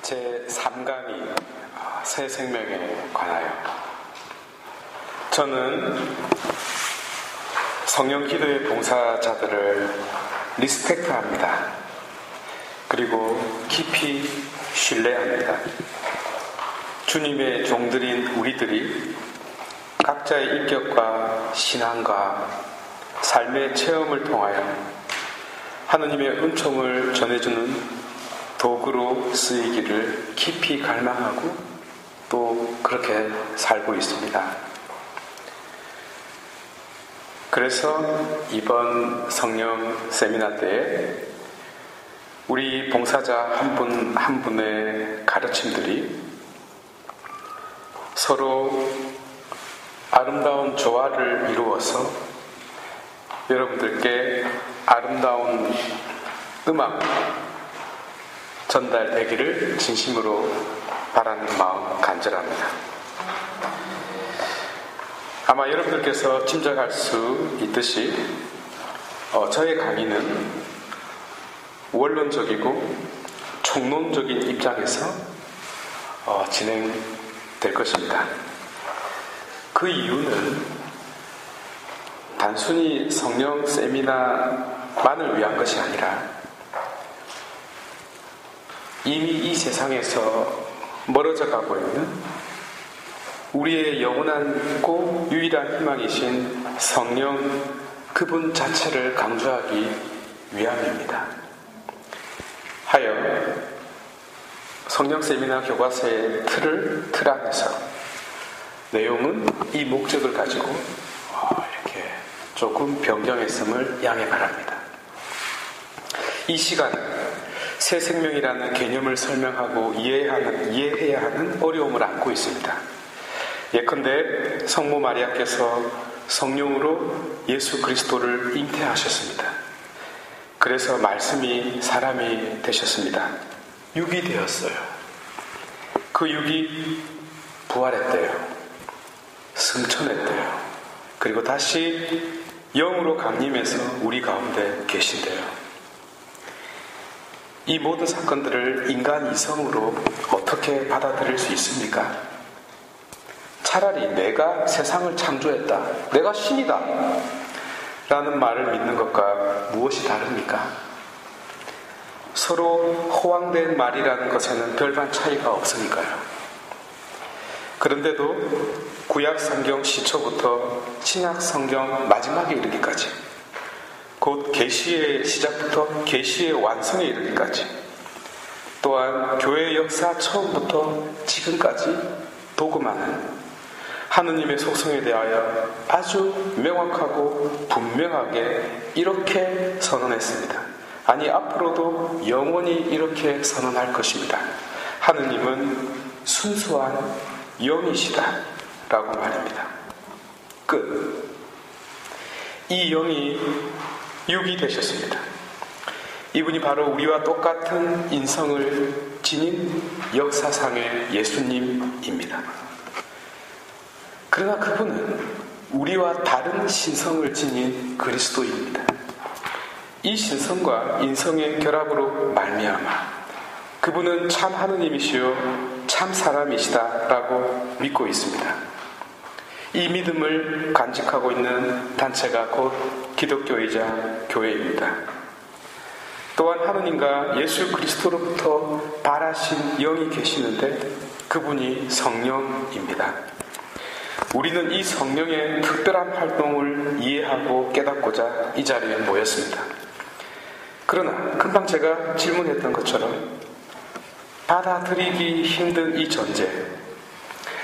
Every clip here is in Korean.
제3강이 새 생명에 관하여. 저는 성령 기도의 봉사자들을 리스펙트합니다. 그리고 깊이 신뢰합니다. 주님의 종들인 우리들이 각자의 인격과 신앙과 삶의 체험을 통하여 하느님의 은총을 전해주는 도구로 쓰이기를 깊이 갈망하고 또 그렇게 살고 있습니다. 그래서 이번 성령 세미나 때에 우리 봉사자 한 분 한 분의 가르침들이 서로 아름다운 조화를 이루어서 여러분들께 아름다운 음악 전달되기를 진심으로 바라는 마음 간절합니다. 아마 여러분들께서 짐작할 수 있듯이 저의 강의는 원론적이고 총론적인 입장에서 진행될 것입니다. 그 이유는 단순히 성령 세미나만을 위한 것이 아니라 이미 이 세상에서 멀어져 가고 있는 우리의 영원하고 유일한 희망이신 성령 그분 자체를 강조하기 위함입니다. 하여 성령 세미나 교과서의 틀 안에서 내용은 이 목적을 가지고 이렇게 조금 변경했음을 양해 바랍니다. 이 시간은 새 생명이라는 개념을 설명하고 이해해야 하는 어려움을 안고 있습니다. 예컨대 성모 마리아께서 성령으로 예수 그리스도를 잉태하셨습니다. 그래서 말씀이 사람이 되셨습니다. 육이 되었어요. 그 육이 부활했대요. 승천했대요. 그리고 다시 영으로 강림해서 우리 가운데 계신대요. 이 모든 사건들을 인간 이성으로 어떻게 받아들일 수 있습니까? 차라리 내가 세상을 창조했다, 내가 신이다 라는 말을 믿는 것과 무엇이 다릅니까? 서로 호황된 말이라는 것에는 별반 차이가 없으니까요. 그런데도 구약 성경 시초부터 신약 성경 마지막에 이르기까지, 곧 계시의 시작부터 계시의 완성에 이르기까지, 또한 교회 역사 처음부터 지금까지 도금하는 하느님의 속성에 대하여 아주 명확하고 분명하게 이렇게 선언했습니다. 아니, 앞으로도 영원히 이렇게 선언할 것입니다. 하느님은 순수한 영이시다 라고 말입니다. 끝. 이 영이 육이 되셨습니다. 이분이 바로 우리와 똑같은 인성을 지닌 역사상의 예수님입니다. 그러나 그분은 우리와 다른 신성을 지닌 그리스도입니다. 이 신성과 인성의 결합으로 말미암아 그분은 참 하느님이시요 참 사람이시다 라고 믿고 있습니다. 이 믿음을 간직하고 있는 단체가 곧 기독교이자 교회입니다. 또한 하느님과 예수 그리스도로부터 발하신 영이 계시는데 그분이 성령입니다. 우리는 이 성령의 특별한 활동을 이해하고 깨닫고자 이 자리에 모였습니다. 그러나 금방 제가 질문했던 것처럼 받아들이기 힘든 이 전제,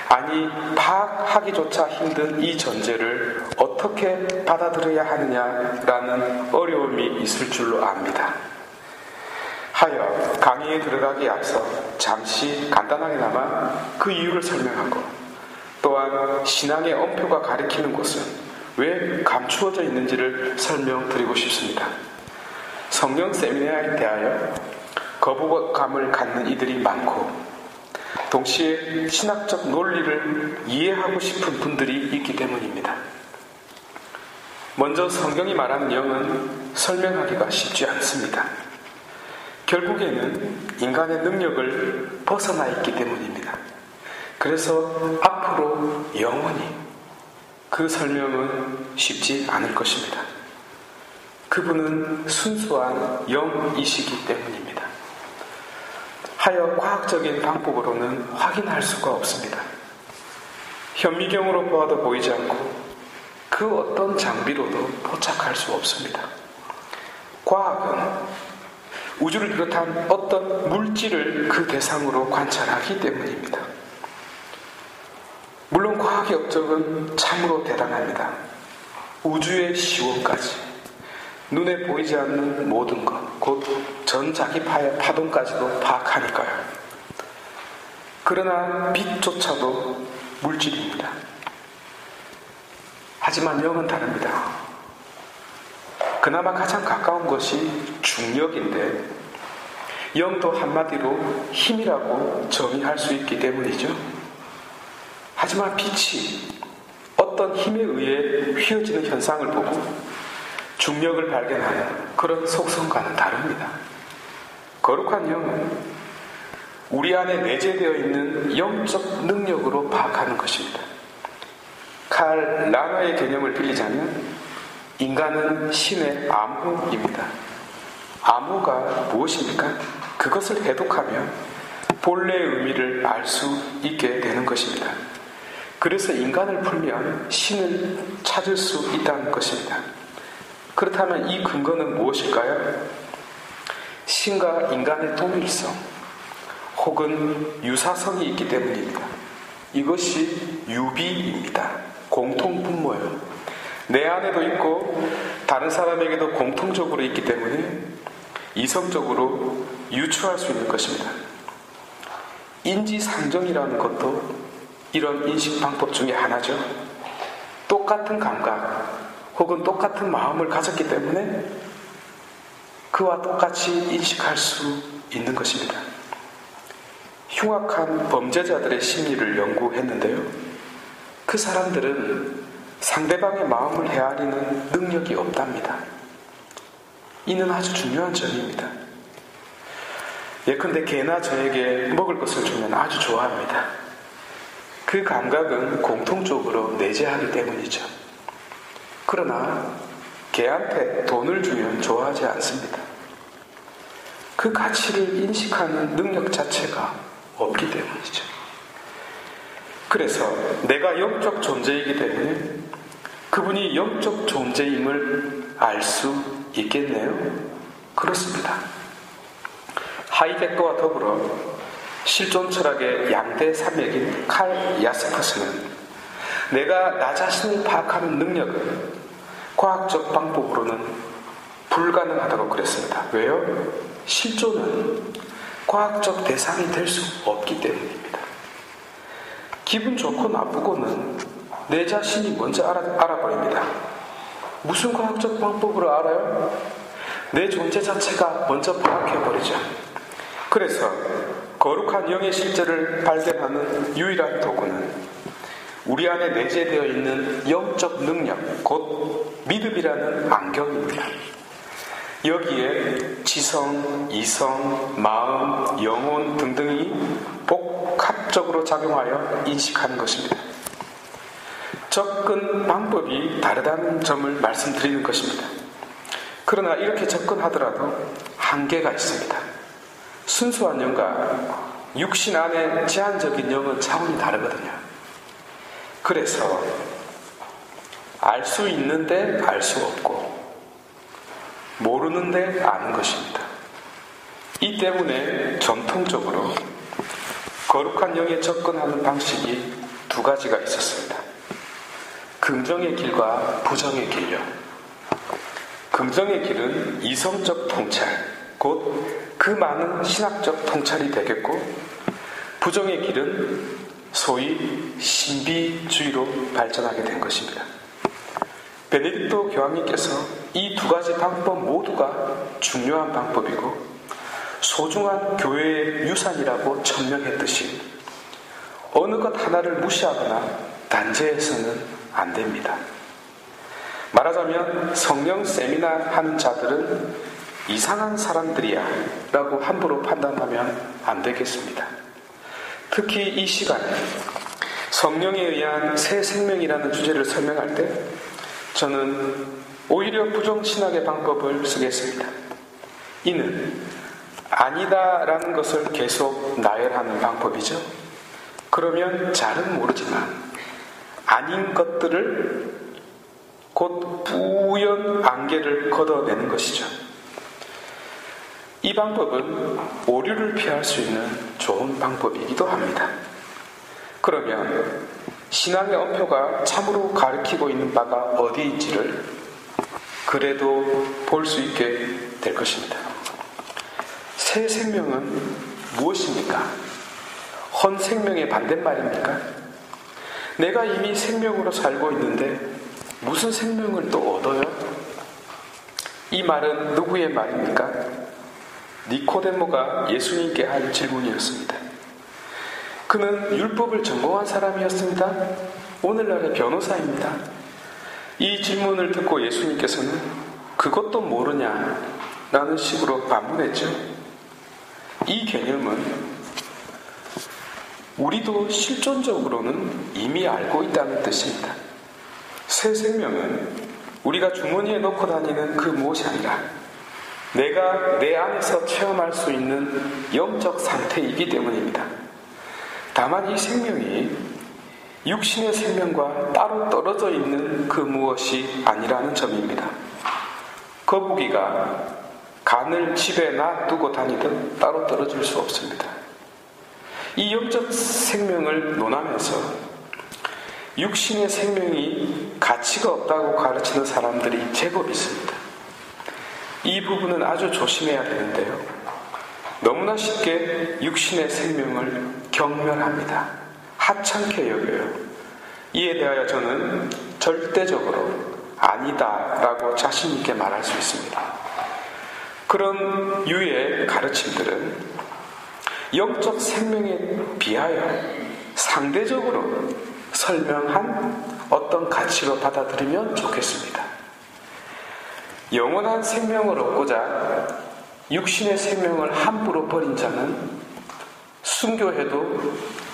아니 파악하기조차 힘든 이 전제를 어떻게 받아들여야 하느냐라는 어려움이 있을 줄로 압니다. 하여 강의에 들어가기에 앞서 잠시 간단하게나마 그 이유를 설명하고, 또한 신앙의 엄표가 가리키는 곳은 왜 감추어져 있는지를 설명드리고 싶습니다. 성령 세미나에 대하여 거부감을 갖는 이들이 많고, 동시에 신학적 논리를 이해하고 싶은 분들이 있기 때문입니다. 먼저 성경이 말하는 영은 설명하기가 쉽지 않습니다. 결국에는 인간의 능력을 벗어나 있기 때문입니다. 그래서 앞으로 영원히 그 설명은 쉽지 않을 것입니다. 그분은 순수한 영이시기 때문입니다. 하여 과학적인 방법으로는 확인할 수가 없습니다. 현미경으로 보아도 보이지 않고 그 어떤 장비로도 포착할 수 없습니다. 과학은 우주를 비롯한 어떤 물질을 그 대상으로 관찰하기 때문입니다. 물론 과학의 업적은 참으로 대단합니다. 우주의 시원까지, 눈에 보이지 않는 모든 것, 곧 전자기파의 파동까지도 파악하니까요. 그러나 빛조차도 물질입니다. 하지만 영은 다릅니다. 그나마 가장 가까운 것이 중력인데, 영도 한마디로 힘이라고 정의할 수 있기 때문이죠. 하지만 빛이 어떤 힘에 의해 휘어지는 현상을 보고 중력을 발견하는 그런 속성과는 다릅니다. 거룩한 영은 우리 안에 내재되어 있는 영적 능력으로 파악하는 것입니다. 칼 라너의 개념을 빌리자면 인간은 신의 암호입니다. 암호가 무엇입니까? 그것을 해독하면 본래의 의미를 알 수 있게 되는 것입니다. 그래서 인간을 풀면 신을 찾을 수 있다는 것입니다. 그렇다면 이 근거는 무엇일까요? 신과 인간의 동일성 혹은 유사성이 있기 때문입니다. 이것이 유비입니다. 공통분모예요. 내 안에도 있고 다른 사람에게도 공통적으로 있기 때문에 이성적으로 유추할 수 있는 것입니다. 인지상정이라는 것도 이런 인식 방법 중에 하나죠. 똑같은 감각 혹은 똑같은 마음을 가졌기 때문에 그와 똑같이 인식할 수 있는 것입니다. 흉악한 범죄자들의 심리를 연구했는데요. 그 사람들은 상대방의 마음을 헤아리는 능력이 없답니다. 이는 아주 중요한 점입니다. 예컨대 개나 저에게 먹을 것을 주면 아주 좋아합니다. 그 감각은 공통적으로 내재하기 때문이죠. 그러나 개한테 돈을 주면 좋아하지 않습니다. 그 가치를 인식하는 능력 자체가 없기 때문이죠. 그래서 내가 영적 존재이기 때문에 그분이 영적 존재임을 알 수 있겠네요? 그렇습니다. 하이데거와 더불어 실존 철학의 양대 산맥인 칼 야스퍼스는 내가 나 자신을 파악하는 능력은 과학적 방법으로는 불가능하다고 그랬습니다. 왜요? 실존은 과학적 대상이 될 수 없기 때문입니다. 기분 좋고 나쁘고는 내 자신이 먼저 알아버립니다. 무슨 과학적 방법으로 알아요? 내 존재 자체가 먼저 파악해버리죠. 그래서 거룩한 영의 실제를 발견하는 유일한 도구는 우리 안에 내재되어 있는 영적 능력, 곧 믿음이라는 안경입니다. 여기에 지성, 이성, 마음, 영혼 등등이 복합적으로 작용하여 인식하는 것입니다. 접근 방법이 다르다는 점을 말씀드리는 것입니다. 그러나 이렇게 접근하더라도 한계가 있습니다. 순수한 영과 육신 안의 제한적인 영은 차원이 다르거든요. 그래서 알 수 있는데 알 수 없고 모르는데 아는 것입니다. 이 때문에 전통적으로 거룩한 영에 접근하는 방식이 두 가지가 있었습니다. 긍정의 길과 부정의 길요. 긍정의 길은 이성적 통찰, 곧 그 많은 신학적 통찰이 되겠고, 부정의 길은 소위 신비주의로 발전하게 된 것입니다. 베네딕토 교황님께서 이 두 가지 방법 모두가 중요한 방법이고 소중한 교회의 유산이라고 천명했듯이 어느 것 하나를 무시하거나 단죄해서는 안 됩니다. 말하자면 성령 세미나 하는 자들은 이상한 사람들이야 라고 함부로 판단하면 안 되겠습니다. 특히 이 시간에 성령에 의한 새 생명이라는 주제를 설명할 때 저는 오히려 부정신학의 방법을 쓰겠습니다. 이는 아니다라는 것을 계속 나열하는 방법이죠. 그러면 잘은 모르지만 아닌 것들을 곧 뿌연 안개를 걷어내는 것이죠. 이 방법은 오류를 피할 수 있는 좋은 방법이기도 합니다. 그러면 신앙의 엄표가 참으로 가리키고 있는 바가 어디인지를 그래도 볼 수 있게 될 것입니다. 새 생명은 무엇입니까? 헌 생명의 반대말입니까? 내가 이미 생명으로 살고 있는데 무슨 생명을 또 얻어요? 이 말은 누구의 말입니까? 니코데모가 예수님께 한 질문이었습니다. 그는 율법을 전공한 사람이었습니다. 오늘날의 변호사입니다. 이 질문을 듣고 예수님께서는 그것도 모르냐라는 식으로 반문했죠. 이 개념은 우리도 실존적으로는 이미 알고 있다는 뜻입니다. 새 생명은 우리가 주머니에 넣고 다니는 그 무엇이 아니라 내가 내 안에서 체험할 수 있는 영적 상태이기 때문입니다. 다만 이 생명이 육신의 생명과 따로 떨어져 있는 그 무엇이 아니라는 점입니다. 거북이가 간을 집에 놔두고 다니듯 따로 떨어질 수 없습니다. 이 영적 생명을 논하면서 육신의 생명이 가치가 없다고 가르치는 사람들이 제법 있습니다. 이 부분은 아주 조심해야 되는데요. 너무나 쉽게 육신의 생명을 경멸합니다. 하찮게 여겨요. 이에 대하여 저는 절대적으로 아니다라고 자신 있게 말할 수 있습니다. 그런 유의 가르침들은 영적 생명에 비하여 상대적으로 설명한 어떤 가치로 받아들이면 좋겠습니다. 영원한 생명을 얻고자 육신의 생명을 함부로 버린 자는 순교해도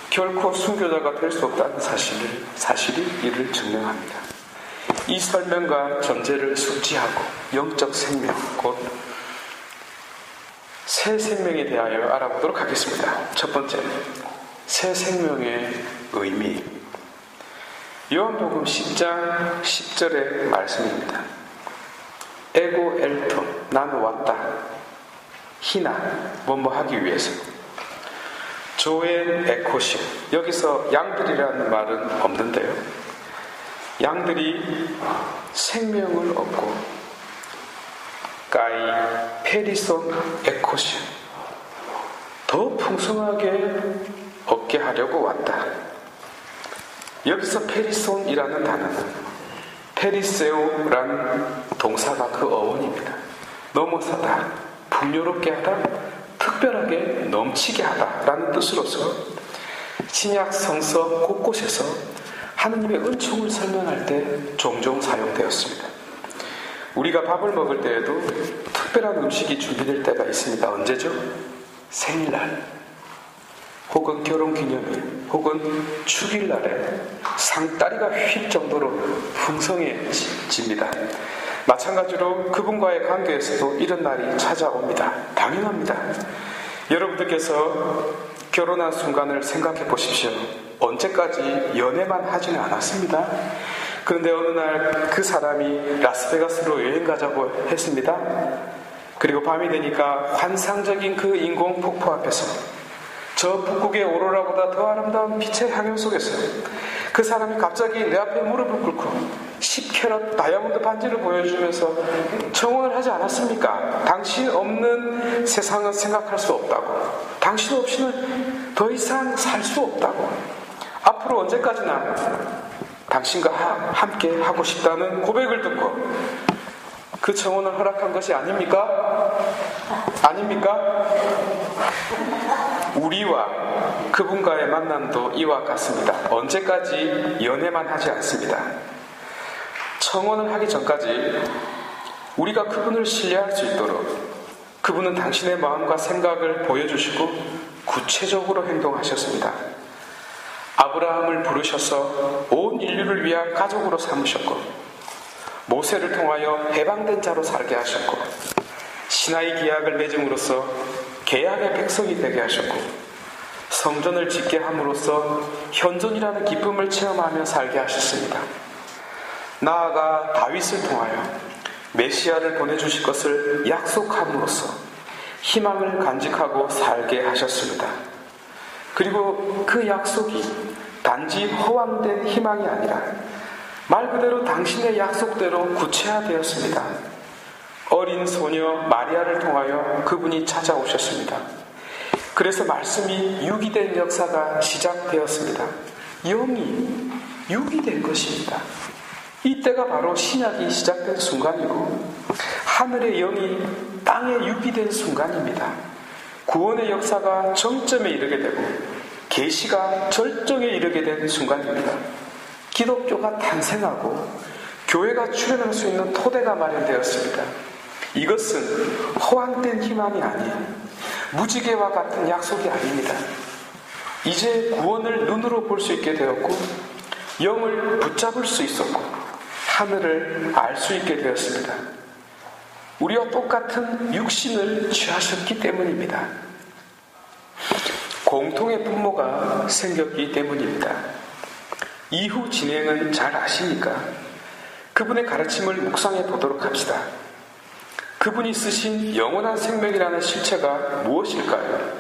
결코 순교자가 될 수 없다는 사실이 이를 증명합니다. 이 설명과 전제를 숙지하고 영적 생명, 곧 새 생명에 대하여 알아보도록 하겠습니다. 첫 번째, 새 생명의 의미. 요한복음 10장 10절의 말씀입니다. 에고 엘톤, 나는 왔다. 희나, 뭐뭐 하기 위해서. 조엔 에코시, 여기서 양들이라는 말은 없는데요. 양들이 생명을 얻고 까이 페리손 에코시, 더 풍성하게 얻게 하려고 왔다. 여기서 페리손이라는 단어는 페리세오라는 동사가 그 어원입니다. 넘어서다, 풍요롭게 하다, 특별하게 넘치게 하다라는 뜻으로서 신약 성서 곳곳에서 하느님의 은총을 설명할 때 종종 사용되었습니다. 우리가 밥을 먹을 때에도 특별한 음식이 준비될 때가 있습니다. 언제죠? 생일날, 혹은 결혼기념일, 혹은 축일날에 상다리가 휠 정도로 풍성해집니다. 마찬가지로 그분과의 관계에서도 이런 날이 찾아옵니다. 당연합니다. 여러분들께서 결혼한 순간을 생각해 보십시오. 언제까지 연애만 하지는 않았습니다. 그런데 어느 날 그 사람이 라스베가스로 여행 가자고 했습니다. 그리고 밤이 되니까 환상적인 그 인공 폭포 앞에서 저 북극의 오로라보다 더 아름다운 빛의 향연 속에서 그 사람이 갑자기 내 앞에 무릎을 꿇고 10캐럿 다이아몬드 반지를 보여주면서 청혼을 하지 않았습니까? 당신 없는 세상은 생각할 수 없다고, 당신 없이는 더 이상 살 수 없다고, 앞으로 언제까지나 당신과 함께 하고 싶다는 고백을 듣고 그 청혼을 허락한 것이 아닙니까? 아닙니까? 우리와 그분과의 만남도 이와 같습니다. 언제까지 연애만 하지 않습니다. 청혼을 하기 전까지 우리가 그분을 신뢰할 수 있도록 그분은 당신의 마음과 생각을 보여주시고 구체적으로 행동하셨습니다. 아브라함을 부르셔서 온 인류를 위한 가족으로 삼으셨고, 모세를 통하여 해방된 자로 살게 하셨고, 시나이 기약을 맺음으로써 계약의 백성이 되게 하셨고, 성전을 짓게 함으로써 현존이라는 기쁨을 체험하며 살게 하셨습니다. 나아가 다윗을 통하여 메시아를 보내주실 것을 약속함으로써 희망을 간직하고 살게 하셨습니다. 그리고 그 약속이 단지 허황된 희망이 아니라 말 그대로 당신의 약속대로 구체화되었습니다. 어린 소녀 마리아를 통하여 그분이 찾아오셨습니다. 그래서 말씀이 유기된 역사가 시작되었습니다. 영이 유기된 것입니다. 이때가 바로 신약이 시작된 순간이고, 하늘의 영이 땅에 유기된 순간입니다. 구원의 역사가 정점에 이르게 되고 계시가 절정에 이르게 된 순간입니다. 기독교가 탄생하고 교회가 출현할 수 있는 토대가 마련되었습니다. 이것은 허황된 희망이 아닌 무지개와 같은 약속이 아닙니다. 이제 구원을 눈으로 볼 수 있게 되었고, 영을 붙잡을 수 있었고, 하늘을 알 수 있게 되었습니다. 우리와 똑같은 육신을 취하셨기 때문입니다. 공통의 분모가 생겼기 때문입니다. 이후 진행은 잘 아시니까 그분의 가르침을 묵상해 보도록 합시다. 그분이 쓰신 영원한 생명이라는 실체가 무엇일까요?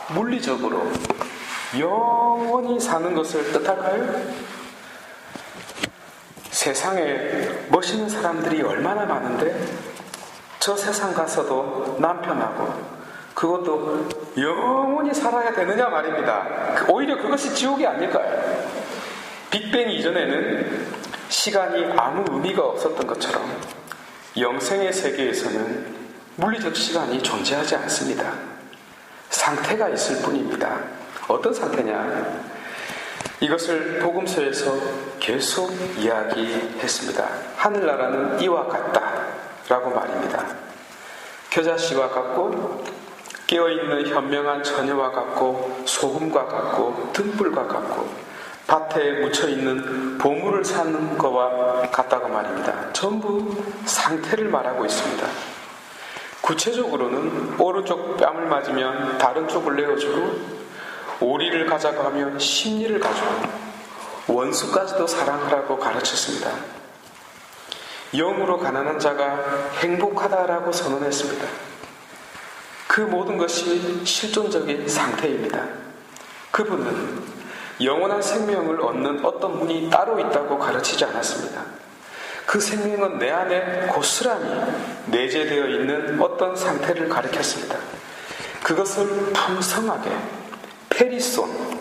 물리적으로 영원히 사는 것을 뜻할까요? 세상에 멋있는 사람들이 얼마나 많은데 저 세상 가서도 남편하고 그것도 영원히 살아야 되느냐 말입니다. 오히려 그것이 지옥이 아닐까요? 빅뱅 이전에는 시간이 아무 의미가 없었던 것처럼 영생의 세계에서는 물리적 시간이 존재하지 않습니다. 상태가 있을 뿐입니다. 어떤 상태냐? 이것을 복음서에서 계속 이야기했습니다. 하늘나라는 이와 같다 라고 말입니다. 겨자씨와 같고 깨어있는 현명한 처녀와 같고 소금과 같고 등불과 같고 밭에 묻혀있는 보물을 사는 것과 같다고 말입니다. 전부 상태를 말하고 있습니다. 구체적으로는 오른쪽 뺨을 맞으면 다른 쪽을 내어주고, 오리를 가자고 하면 심리를 가지고 원수까지도 사랑하라고 가르쳤습니다. 영으로 가난한 자가 행복하다라고 선언했습니다. 그 모든 것이 실존적인 상태입니다. 그분은 영원한 생명을 얻는 어떤 문이 따로 있다고 가르치지 않았습니다. 그 생명은 내 안에 고스란히 내재되어 있는 어떤 상태를 가리켰습니다. 그것을 풍성하게 페리손,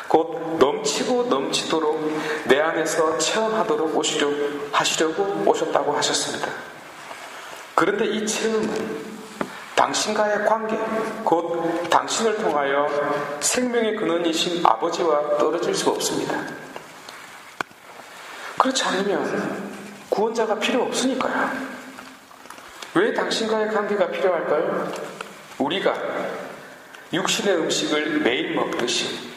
곧 넘치고 넘치도록 내 안에서 체험하도록 하시려고 오셨다고 하셨습니다. 그런데 이 체험은 당신과의 관계, 곧 당신을 통하여 생명의 근원이신 아버지와 떨어질 수 없습니다. 그렇지 않으면 구원자가 필요 없으니까요. 왜 당신과의 관계가 필요할까요? 우리가 육신의 음식을 매일 먹듯이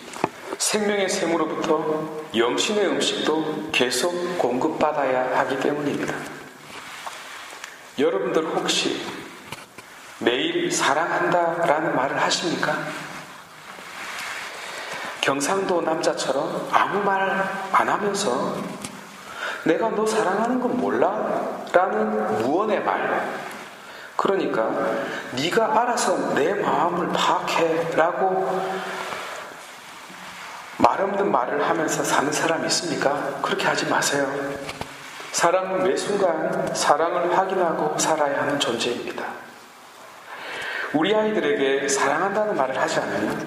생명의 샘으로부터 영신의 음식도 계속 공급받아야 하기 때문입니다. 여러분들 혹시 매일 사랑한다라는 말을 하십니까? 경상도 남자처럼 아무 말 안 하면서 내가 너 사랑하는 건 몰라? 라는 무언의 말, 그러니까 네가 알아서 내 마음을 파악해 라고 말 없는 말을 하면서 사는 사람이 있습니까? 그렇게 하지 마세요. 사랑은 매 순간 사랑을 확인하고 살아야 하는 존재입니다. 우리 아이들에게 사랑한다는 말을 하지 않으면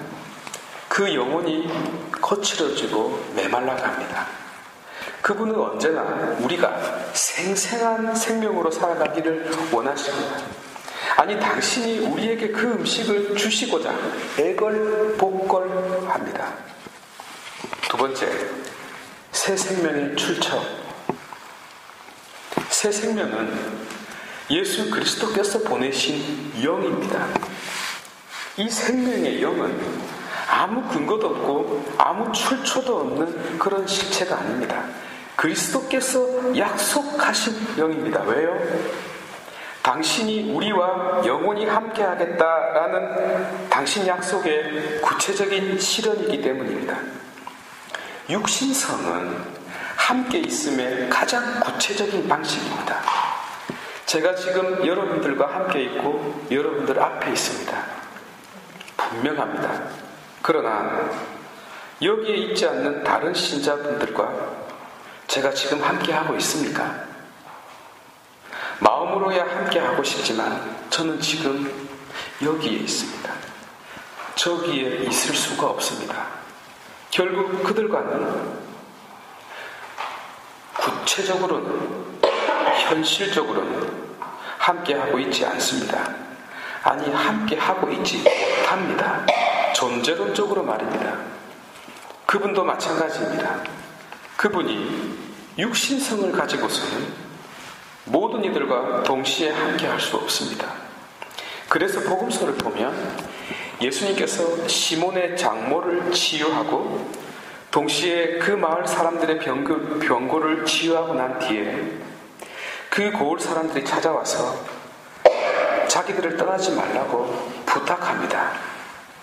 그 영혼이 거칠어지고 메말라갑니다. 그분은 언제나 우리가 생생한 생명으로 살아가기를 원하십니다. 아니, 당신이 우리에게 그 음식을 주시고자 애걸복걸합니다. 두 번째, 새 생명의 출처. 새 생명은 예수 그리스도께서 보내신 영입니다. 이 생명의 영은 아무 근거도 없고 아무 출처도 없는 그런 실체가 아닙니다. 그리스도께서 약속하신 영입니다. 왜요? 당신이 우리와 영원히 함께하겠다라는 당신 약속의 구체적인 실현이기 때문입니다. 육신성은 함께 있음의 가장 구체적인 방식입니다. 제가 지금 여러분들과 함께 있고 여러분들 앞에 있습니다. 분명합니다. 그러나 여기에 있지 않는 다른 신자분들과 제가 지금 함께하고 있습니까? 마음으로야 함께하고 싶지만 저는 지금 여기에 있습니다. 저기에 있을 수가 없습니다. 결국 그들과는 구체적으로는 현실적으로는 함께하고 있지 않습니다. 아니, 함께하고 있지 못합니다. 존재론적으로 말입니다. 그분도 마찬가지입니다. 그분이 육신성을 가지고서는 모든 이들과 동시에 함께할 수 없습니다. 그래서 복음서를 보면 예수님께서 시몬의 장모를 치유하고 동시에 그 마을 사람들의 병고를 치유하고 난 뒤에 그 고을 사람들이 찾아와서 자기들을 떠나지 말라고 부탁합니다.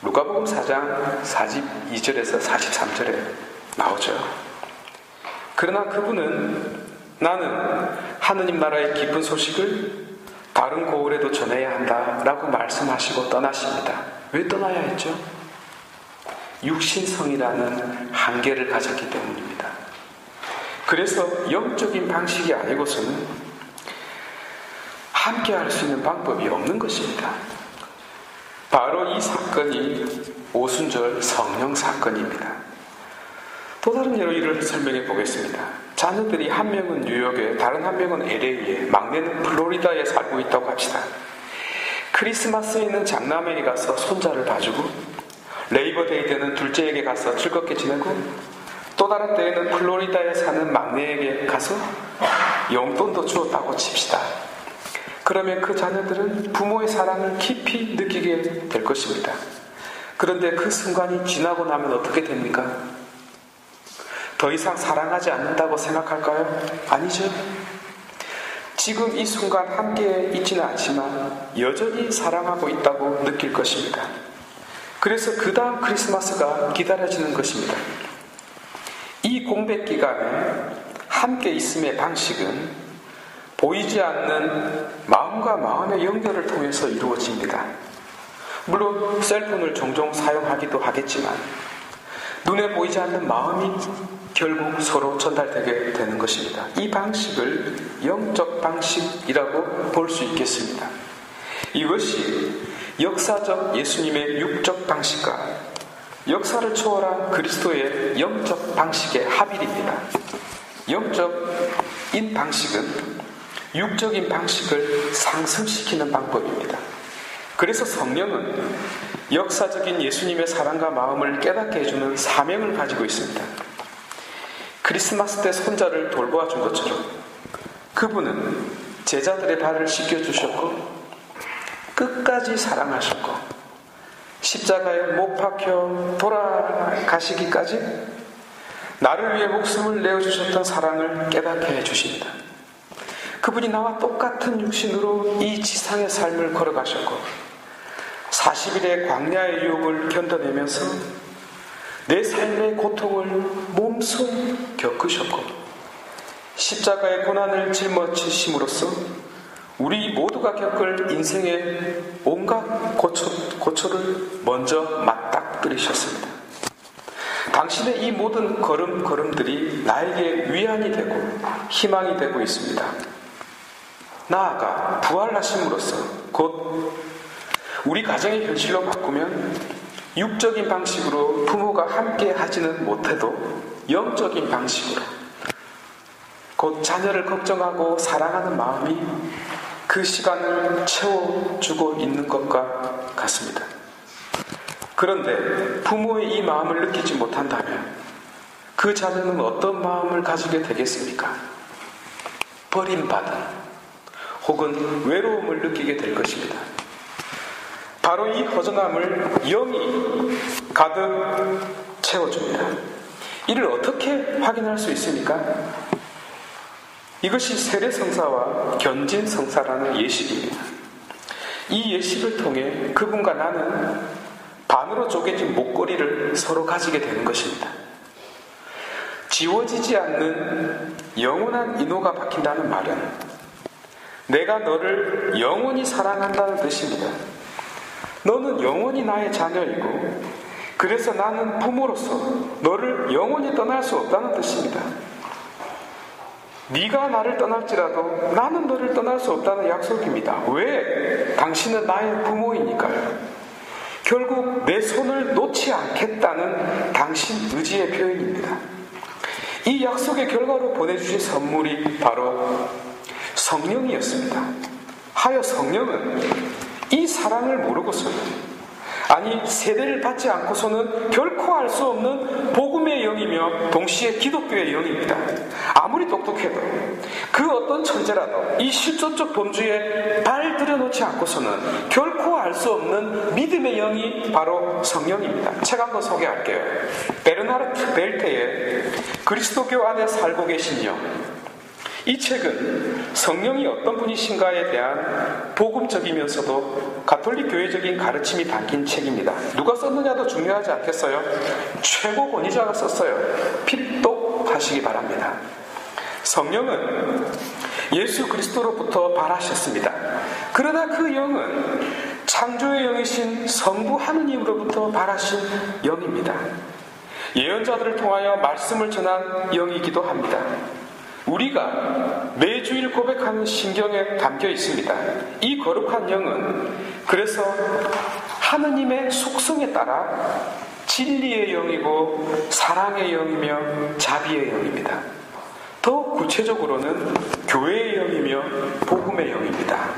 누가복음 4장 42절에서 43절에 나오죠. 그러나 그분은 나는 하느님 나라의 기쁜 소식을 다른 고을에도 전해야 한다라고 말씀하시고 떠나십니다. 왜 떠나야 했죠? 육신성이라는 한계를 가졌기 때문입니다. 그래서 영적인 방식이 아니고서는 함께할 수 있는 방법이 없는 것입니다. 바로 이 사건이 오순절 성령 사건입니다. 또 다른 예를 설명해 보겠습니다. 자녀들이 한 명은 뉴욕에, 다른 한 명은 LA에, 막내는 플로리다에 살고 있다고 합시다. 크리스마스에 있는 장남에게 가서 손자를 봐주고, 레이버데이 때는 둘째에게 가서 즐겁게 지내고, 또 다른 때에는 플로리다에 사는 막내에게 가서 용돈도 주었다고 칩시다. 그러면 그 자녀들은 부모의 사랑을 깊이 느끼게 될 것입니다. 그런데 그 순간이 지나고 나면 어떻게 됩니까? 더 이상 사랑하지 않는다고 생각할까요? 아니죠. 지금 이 순간 함께 있지는 않지만 여전히 사랑하고 있다고 느낄 것입니다. 그래서 그 다음 크리스마스가 기다려지는 것입니다. 이 공백 기간에 함께 있음의 방식은 보이지 않는 마음과 마음의 연결을 통해서 이루어집니다. 물론 셀폰을 종종 사용하기도 하겠지만 눈에 보이지 않는 마음이 결국 서로 전달되게 되는 것입니다. 이 방식을 영적 방식이라고 볼 수 있겠습니다. 이것이 역사적 예수님의 육적 방식과 역사를 초월한 그리스도의 영적 방식의 합일입니다. 영적인 방식은 육적인 방식을 상승시키는 방법입니다. 그래서 성령은 역사적인 예수님의 사랑과 마음을 깨닫게 해주는 사명을 가지고 있습니다. 크리스마스 때 손자를 돌보아 준 것처럼 그분은 제자들의 발을 씻겨주셨고 끝까지 사랑하셨고 십자가에 못 박혀 돌아가시기까지 나를 위해 목숨을 내어주셨던 사랑을 깨닫게 해주십니다. 그분이 나와 똑같은 육신으로 이 지상의 삶을 걸어가셨고 40일의 광야의 유혹을 견뎌내면서 내 삶의 고통을 몸소 겪으셨고 십자가의 고난을 짊어지심으로써 우리 모두가 겪을 인생의 온갖 고초를 먼저 맞닥뜨리셨습니다. 당신의 이 모든 걸음들이 나에게 위안이 되고 희망이 되고 있습니다. 나아가 부활하심으로써 곧 우리 가정의 현실로 바꾸면 육적인 방식으로 부모가 함께 하지는 못해도 영적인 방식으로 곧 자녀를 걱정하고 사랑하는 마음이 그 시간을 채워주고 있는 것과 같습니다. 그런데 부모의 이 마음을 느끼지 못한다면 그 자녀는 어떤 마음을 가지게 되겠습니까? 버림받은, 혹은 외로움을 느끼게 될 것입니다. 바로 이 허전함을 영이 가득 채워줍니다. 이를 어떻게 확인할 수 있습니까? 이것이 세례성사와 견진성사라는 예식입니다. 이 예식을 통해 그분과 나는 반으로 쪼개진 목걸이를 서로 가지게 되는 것입니다. 지워지지 않는 영원한 인호가 박힌다는 말은 내가 너를 영원히 사랑한다는 뜻입니다. 너는 영원히 나의 자녀이고 그래서 나는 부모로서 너를 영원히 떠날 수 없다는 뜻입니다. 네가 나를 떠날지라도 나는 너를 떠날 수 없다는 약속입니다. 왜? 당신은 나의 부모이니까요. 결국 내 손을 놓지 않겠다는 당신 의지의 표현입니다. 이 약속의 결과로 보내주신 선물이 바로 성령이었습니다. 하여 성령은 이 사랑을 모르고서는, 아니 세례를 받지 않고서는 결코 알 수 없는 복음의 영이며 동시에 기독교의 영입니다. 아무리 똑똑해도 그 어떤 천재라도 이 실존적 범주에 발 들여놓지 않고서는 결코 알 수 없는 믿음의 영이 바로 성령입니다. 책 한번 소개할게요. 베르나르트 벨테의 그리스도교 안에 살고 계신 영. 이 책은 성령이 어떤 분이신가에 대한 복음적이면서도 가톨릭 교회적인 가르침이 담긴 책입니다. 누가 썼느냐도 중요하지 않겠어요? 최고 권위자가 썼어요. 핍독하시기 바랍니다. 성령은 예수 그리스도로부터 발하셨습니다. 그러나 그 영은 창조의 영이신 성부 하느님으로부터 발하신 영입니다. 예언자들을 통하여 말씀을 전한 영이기도 합니다. 우리가 매주일 고백하는 신경에 담겨 있습니다. 이 거룩한 영은 그래서 하느님의 속성에 따라 진리의 영이고 사랑의 영이며 자비의 영입니다. 더 구체적으로는 교회의 영이며 복음의 영입니다.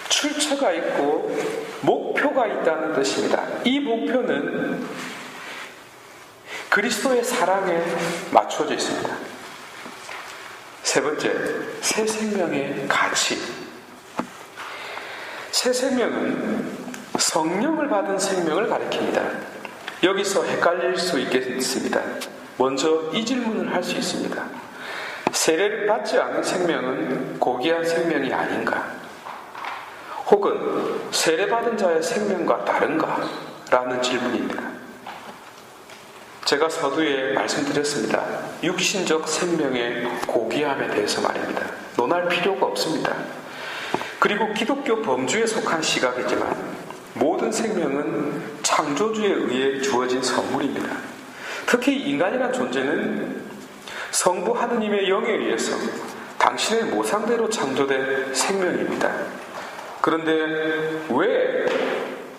출처가 있고 목표가 있다는 뜻입니다. 이 목표는 그리스도의 사랑에 맞춰져 있습니다. 세 번째, 새 생명의 가치. 새 생명은 성령을 받은 생명을 가리킵니다. 여기서 헷갈릴 수 있겠습니다. 먼저 이 질문을 할 수 있습니다. 세례를 받지 않은 생명은 고귀한 생명이 아닌가? 혹은 세례받은 자의 생명과 다른가? 라는 질문입니다. 제가 서두에 말씀드렸습니다. 육신적 생명의 고귀함에 대해서 말입니다. 논할 필요가 없습니다. 그리고 기독교 범주에 속한 시각이지만 모든 생명은 창조주에 의해 주어진 선물입니다. 특히 인간이란 존재는 성부 하느님의 영에 의해서 당신의 모상대로 창조된 생명입니다. 그런데 왜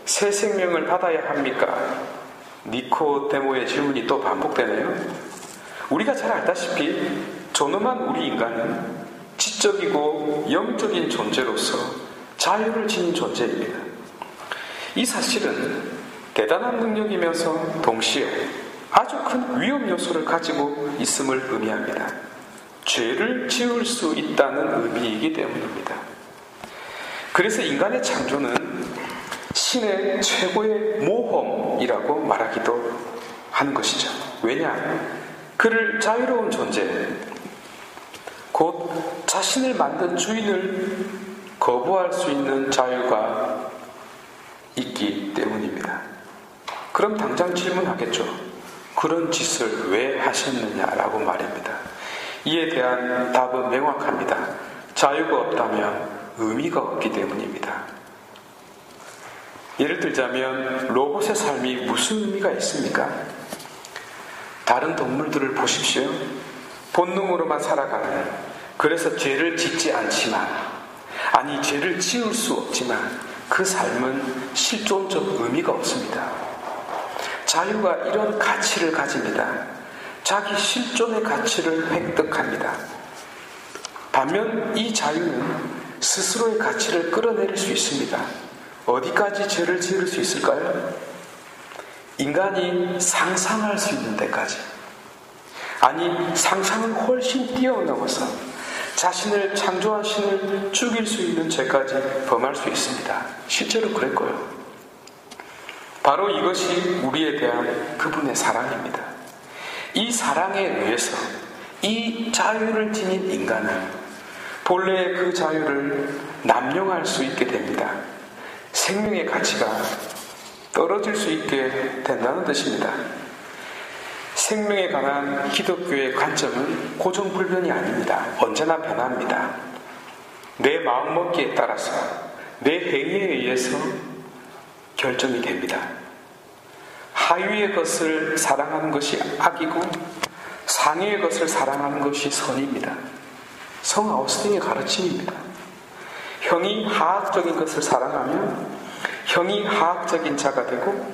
새 생명을 받아야 합니까? 니코데모의 질문이 또 반복되네요. 우리가 잘 알다시피 존엄한 우리 인간은 지적이고 영적인 존재로서 자유를 지닌 존재입니다. 이 사실은 대단한 능력이면서 동시에 아주 큰 위험 요소를 가지고 있음을 의미합니다. 죄를 지을 수 있다는 의미이기 때문입니다. 그래서 인간의 창조는 신의 최고의 모험이라고 말하기도 하는 것이죠. 왜냐? 그를 자유로운 존재, 곧 자신을 만든 주인을 거부할 수 있는 자유가 있기 때문입니다. 그럼 당장 질문하겠죠. 그런 짓을 왜 하셨느냐라고 말입니다. 이에 대한 답은 명확합니다. 자유가 없다면 의미가 없기 때문입니다. 예를 들자면 로봇의 삶이 무슨 의미가 있습니까? 다른 동물들을 보십시오. 본능으로만 살아가는, 그래서 죄를 짓지 않지만, 아니 죄를 지을 수 없지만 그 삶은 실존적 의미가 없습니다. 자유가 이런 가치를 가집니다. 자기 실존의 가치를 획득합니다. 반면 이 자유는 스스로의 가치를 끌어내릴 수 있습니다. 어디까지 죄를 지을 수 있을까요? 인간이 상상할 수 있는 데까지. 아니, 상상을 훨씬 뛰어넘어서 자신을 창조한 신을 죽일 수 있는 죄까지 범할 수 있습니다. 실제로 그랬고요. 바로 이것이 우리에 대한 그분의 사랑입니다. 이 사랑에 의해서 이 자유를 지닌 인간은 본래의 그 자유를 남용할 수 있게 됩니다. 생명의 가치가 떨어질 수 있게 된다는 뜻입니다. 생명에 관한 기독교의 관점은 고정불변이 아닙니다. 언제나 변합니다. 내 마음먹기에 따라서 내 행위에 의해서 결정이 됩니다. 하위의 것을 사랑하는 것이 악이고 상위의 것을 사랑하는 것이 선입니다. 성 아우구스틴의 가르침입니다. 형이 하악적인 것을 사랑하면 형이 하악적인 자가 되고,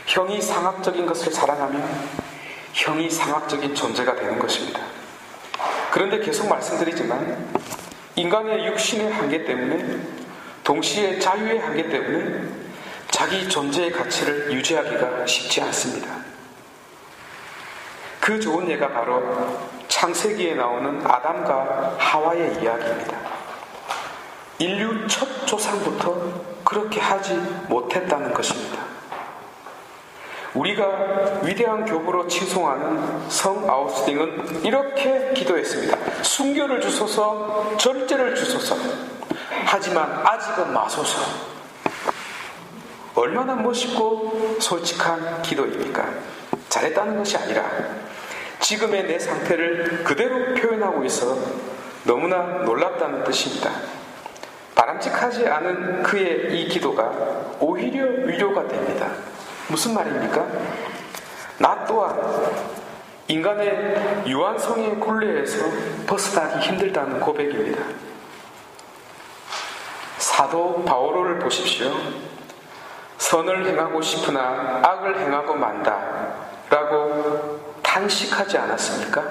형이 상악적인 것을 사랑하면 형이 상악적인 존재가 되는 것입니다. 그런데 계속 말씀드리지만 인간의 육신의 한계 때문에, 동시에 자유의 한계 때문에 자기 존재의 가치를 유지하기가 쉽지 않습니다. 그 좋은 예가 바로 창세기에 나오는 아담과 하와의 이야기입니다. 인류 첫 조상부터 그렇게 하지 못했다는 것입니다. 우리가 위대한 교부로 칭송하는 성 아우구스틴은 이렇게 기도했습니다. 순교를 주소서, 절제를 주소서. 하지만 아직은 마소서. 얼마나 멋있고 솔직한 기도입니까? 잘했다는 것이 아니라 지금의 내 상태를 그대로 표현하고 있어 너무나 놀랍다는 뜻입니다. 바람직하지 않은 그의 이 기도가 오히려 위로가 됩니다. 무슨 말입니까? 나 또한 인간의 유한성의 굴레에서 벗어나기 힘들다는 고백입니다. 사도 바오로를 보십시오. 선을 행하고 싶으나 악을 행하고 만다 라고 탄식하지 않았습니까?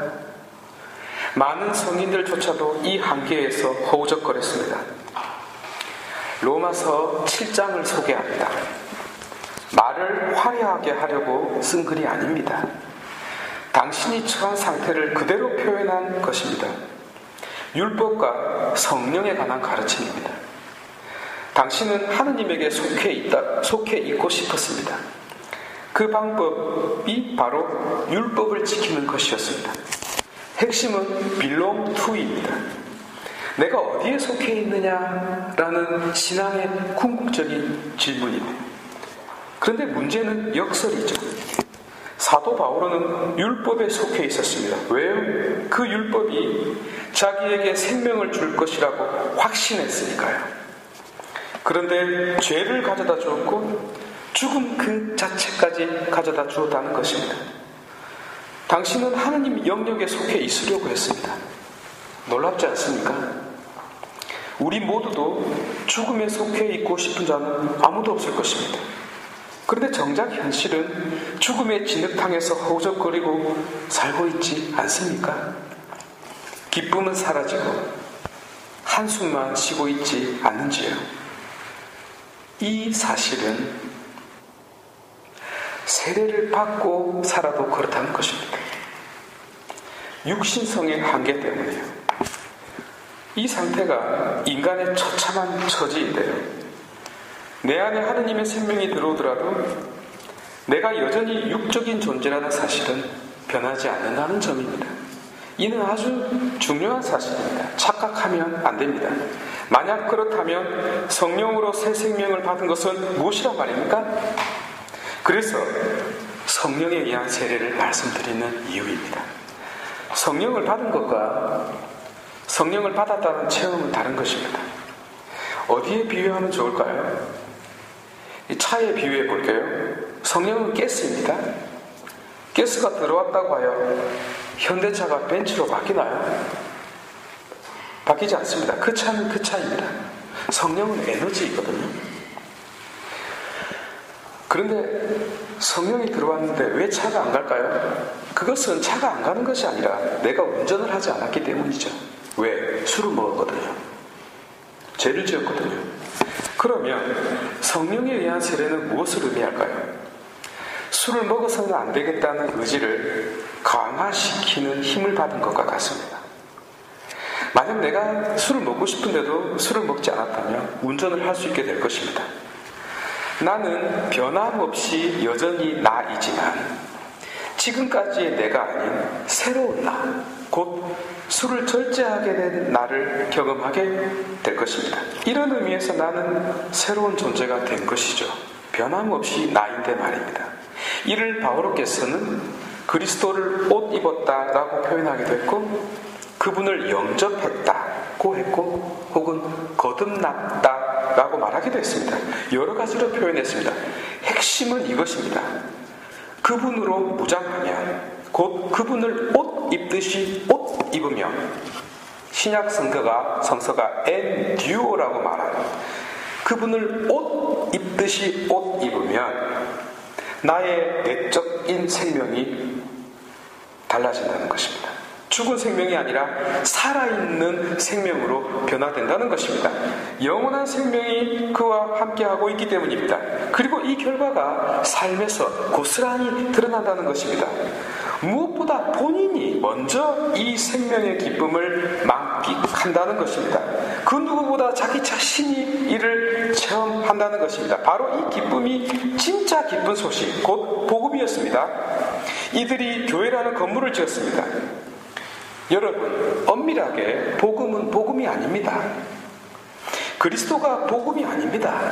많은 성인들조차도 이 한계에서 허우적거렸습니다. 로마서 7장을 소개합니다. 말을 화려하게 하려고 쓴 글이 아닙니다. 당신이 처한 상태를 그대로 표현한 것입니다. 율법과 성령에 관한 가르침입니다. 당신은 하느님에게 속해 있고 싶었습니다. 그 방법이 바로 율법을 지키는 것이었습니다. 핵심은 belong to입니다. 내가 어디에 속해 있느냐라는 신앙의 궁극적인 질문입니다. 그런데 문제는 역설이죠. 사도 바오로는 율법에 속해 있었습니다. 왜요? 그 율법이 자기에게 생명을 줄 것이라고 확신했으니까요. 그런데 죄를 가져다 주었고 죽음 그 자체까지 가져다 주었다는 것입니다. 당신은 하느님 영역에 속해 있으려고 했습니다. 놀랍지 않습니까? 우리 모두도 죽음에 속해 있고 싶은 자는 아무도 없을 것입니다. 그런데 정작 현실은 죽음의 진흙탕에서 허우적거리고 살고 있지 않습니까? 기쁨은 사라지고 한숨만 쉬고 있지 않는지요. 이 사실은 세례를 받고 살아도 그렇다는 것입니다. 육신성의 한계 때문이에요. 이 상태가 인간의 처참한 처지인데요. 내 안에 하느님의 생명이 들어오더라도 내가 여전히 육적인 존재라는 사실은 변하지 않는다는 점입니다. 이는 아주 중요한 사실입니다. 착각하면 안 됩니다. 만약 그렇다면 성령으로 새 생명을 받은 것은 무엇이란 말입니까? 그래서 성령에 의한 세례를 말씀드리는 이유입니다. 성령을 받은 것과 성령을 받았다는 체험은 다른 것입니다. 어디에 비유하면 좋을까요? 이 차에 비유해 볼게요. 성령은 가스입니다. 가스가 들어왔다고 하여 현대차가 벤츠로 바뀌나요? 바뀌지 않습니다. 그 차는 그 차입니다. 성령은 에너지이거든요. 그런데 성령이 들어왔는데 왜 차가 안 갈까요? 그것은 차가 안 가는 것이 아니라 내가 운전을 하지 않았기 때문이죠. 왜? 술을 먹었거든요. 죄를 지었거든요. 그러면 성령에 의한 세례는 무엇을 의미할까요? 술을 먹어서는 안 되겠다는 의지를 강화시키는 힘을 받은 것과 같습니다. 만약 내가 술을 먹고 싶은데도 술을 먹지 않았다면 운전을 할 수 있게 될 것입니다. 나는 변함없이 여전히 나이지만 지금까지의 내가 아닌 새로운 나, 곧 술을 절제하게 된 나를 경험하게 될 것입니다. 이런 의미에서 나는 새로운 존재가 된 것이죠. 변함없이 나인데 말입니다. 이를 바오로께서는 그리스도를 옷 입었다라고 표현하기도 했고, 그분을 영접했다고 했고, 혹은 거듭났다라고 말하기도 했습니다. 여러 가지로 표현했습니다. 핵심은 이것입니다. 그분으로 무장하며, 곧 그분을 옷 입듯이 옷 입으며, 신약 성서가 엔듀오라고 말하는 그분을 옷 입듯이 옷 입으면 나의 내적인 생명이 달라진다는 것입니다. 죽은 생명이 아니라 살아있는 생명으로 변화된다는 것입니다. 영원한 생명이 그와 함께하고 있기 때문입니다. 그리고 이 결과가 삶에서 고스란히 드러난다는 것입니다. 무엇보다 본인이 먼저 이 생명의 기쁨을 만끽한다는 것입니다. 그 누구보다 자기 자신이 이를 체험한다는 것입니다. 바로 이 기쁨이 진짜 기쁜 소식, 곧 복음이었습니다. 이들이 교회라는 건물을 지었습니다. 여러분, 엄밀하게 복음은 복음이 아닙니다. 그리스도가 복음이 아닙니다.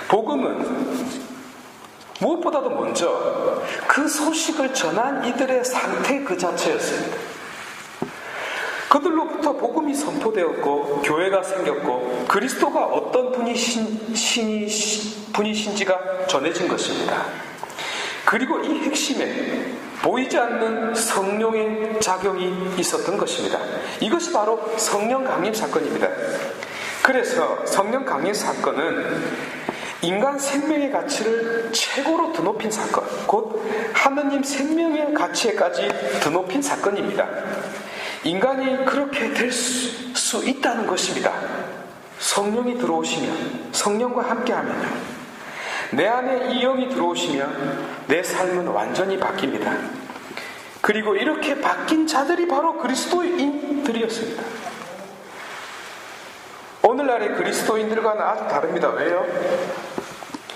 복음은 무엇보다도 먼저 그 소식을 전한 이들의 상태 그 자체였습니다. 그들로부터 복음이 선포되었고 교회가 생겼고 그리스도가 어떤 분이신지가 전해진 것입니다. 그리고 이 핵심에 보이지 않는 성령의 작용이 있었던 것입니다. 이것이 바로 성령 강림 사건입니다. 그래서 성령 강림 사건은 인간 생명의 가치를 최고로 드높인 사건, 곧 하느님 생명의 가치에까지 드높인 사건입니다. 인간이 그렇게 될 수 있다는 것입니다. 성령이 들어오시면, 성령과 함께하면요, 내 안에 이 영이 들어오시면 내 삶은 완전히 바뀝니다. 그리고 이렇게 바뀐 자들이 바로 그리스도인들이었습니다. 오늘날의 그리스도인들과는 아주 다릅니다. 왜요?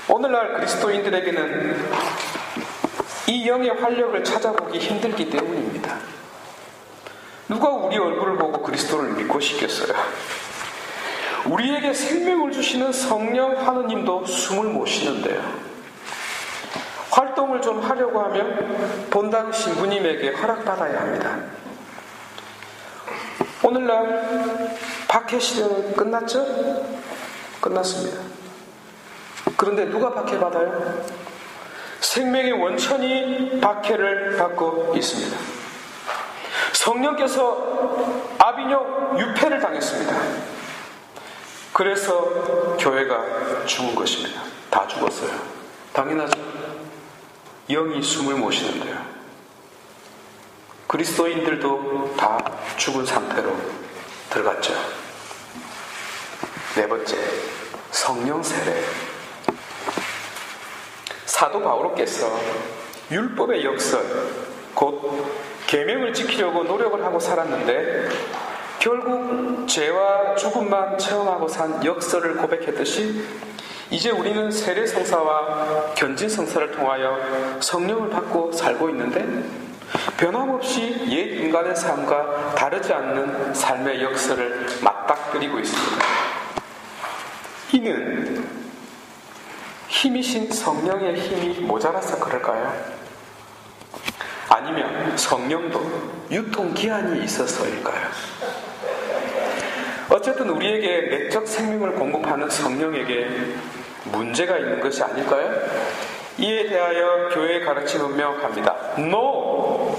오늘날 그리스도인들에게는 이 영의 활력을 찾아보기 힘들기 때문입니다. 누가 우리 얼굴을 보고 그리스도를 믿고 싶겠어요? 우리에게 생명을 주시는 성령 하느님도 숨을 못 쉬는데요. 활동을 좀 하려고 하면 본당 신부님에게 허락받아야 합니다. 오늘날 박해 시대는 끝났죠? 끝났습니다. 그런데 누가 박해받아요? 생명의 원천이 박해를 받고 있습니다. 성령께서 아비뇽 유폐를 당했습니다. 그래서 교회가 죽은 것입니다. 다 죽었어요. 당연하죠. 영이 숨을 못 쉬는데요. 그리스도인들도 다 죽은 상태로 들어갔죠. 네 번째, 성령 세례. 사도 바오로께서 율법의 역설, 곧 계명을 지키려고 노력을 하고 살았는데 결국 죄와 죽음만 체험하고 산 역설을 고백했듯이 이제 우리는 세례 성사와 견진 성사를 통하여 성령을 받고 살고 있는데 변함없이 옛 인간의 삶과 다르지 않는 삶의 역설을 맞닥뜨리고 있습니다. 이는 힘이신 성령의 힘이 모자라서 그럴까요? 아니면 성령도 유통기한이 있어서일까요? 어쨌든 우리에게 내적 생명을 공급하는 성령에게 문제가 있는 것이 아닐까요? 이에 대하여 교회의 가르침은 명확합니다. No!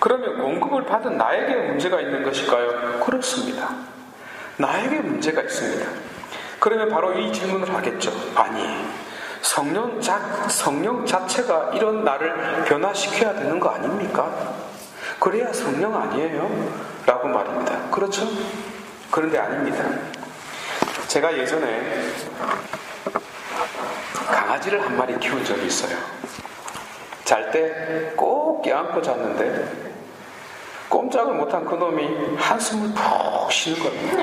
그러면 공급을 받은 나에게 문제가 있는 것일까요? 그렇습니다. 나에게 문제가 있습니다. 그러면 바로 이 질문을 하겠죠. 아니, 성령 자체가 이런 나를 변화시켜야 되는 거 아닙니까? 그래야 성령 아니에요? 라고 말입니다. 그렇죠? 그런데 아닙니다. 제가 예전에 강아지를 한 마리 키운 적이 있어요. 잘 때 꼭 껴안고 잤는데 꼼짝을 못한 그놈이 한숨을 푹 쉬는 겁니다.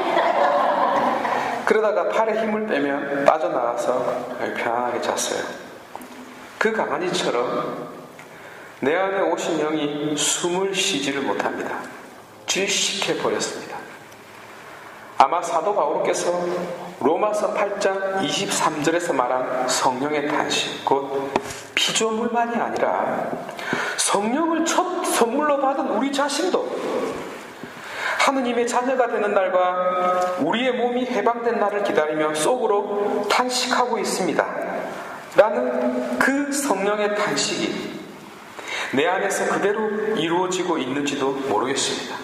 그러다가 팔에 힘을 빼면 빠져나와서 편안하게 잤어요. 그 강아지처럼 내 안에 오신 영이 숨을 쉬지를 못합니다. 질식해버렸습니다. 아마 사도 바울께서 로마서 8장 23절에서 말한 성령의 탄식, 곧 피조물만이 아니라 성령을 첫 선물로 받은 우리 자신도 하느님의 자녀가 되는 날과 우리의 몸이 해방된 날을 기다리며 속으로 탄식하고 있습니다. 라는 그 성령의 탄식이 내 안에서 그대로 이루어지고 있는지도 모르겠습니다.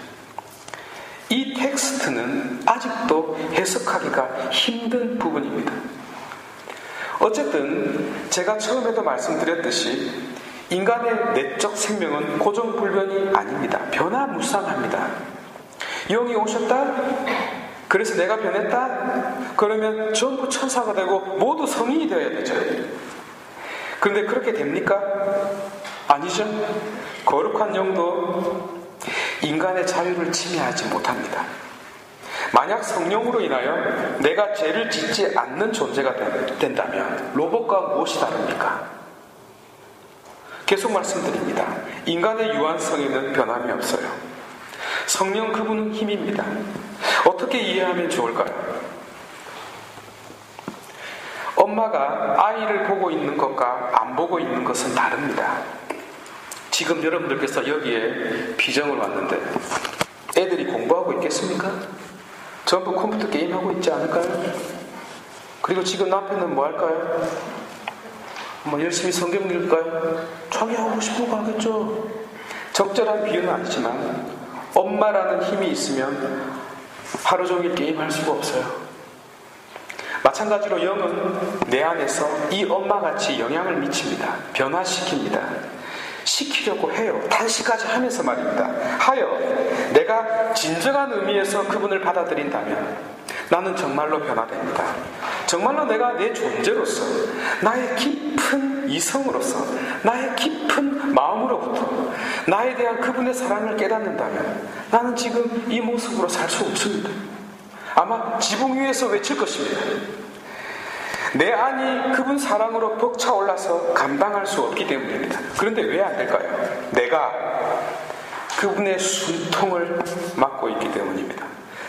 이 텍스트는 아직도 해석하기가 힘든 부분입니다. 어쨌든 제가 처음에도 말씀드렸듯이 인간의 내적 생명은 고정불변이 아닙니다. 변화무쌍합니다. 영이 오셨다? 그래서 내가 변했다? 그러면 전부 천사가 되고 모두 성인이 되어야 되죠. 그런데 그렇게 됩니까? 아니죠. 거룩한 영도 인간의 자유를 침해하지 못합니다. 만약 성령으로 인하여 내가 죄를 짓지 않는 존재가 된다면 로봇과 무엇이 다릅니까? 계속 말씀드립니다. 인간의 유한성에는 변함이 없어요. 성령 그분은 힘입니다. 어떻게 이해하면 좋을까요? 엄마가 아이를 보고 있는 것과 안 보고 있는 것은 다릅니다. 지금 여러분들께서 여기에 비정을 왔는데 애들이 공부하고 있겠습니까? 전부 컴퓨터 게임하고 있지 않을까요? 그리고 지금 남편은 뭐 할까요? 열심히 성경 읽을까요? 자기 하고 싶은 거 하겠죠. 적절한 비유는 아니지만 엄마라는 힘이 있으면 하루 종일 게임할 수가 없어요. 마찬가지로 영은 내 안에서 이 엄마같이 영향을 미칩니다. 변화시킵니다. 시키려고 해요. 단시까지 하면서 말입니다. 하여 내가 진정한 의미에서 그분을 받아들인다면 나는 정말로 변화됩니다. 정말로 내가 내 존재로서, 나의 깊은 이성으로서, 나의 깊은 마음으로부터 나에 대한 그분의 사랑을 깨닫는다면 나는 지금 이 모습으로 살 수 없습니다. 아마 지붕 위에서 외칠 것입니다. 내 안이 그분 사랑으로 벅차올라서 감당할 수 없기 때문입니다. 그런데 왜 안 될까요? 내가 그분의 숨통을 맡고 있기 때문입니다.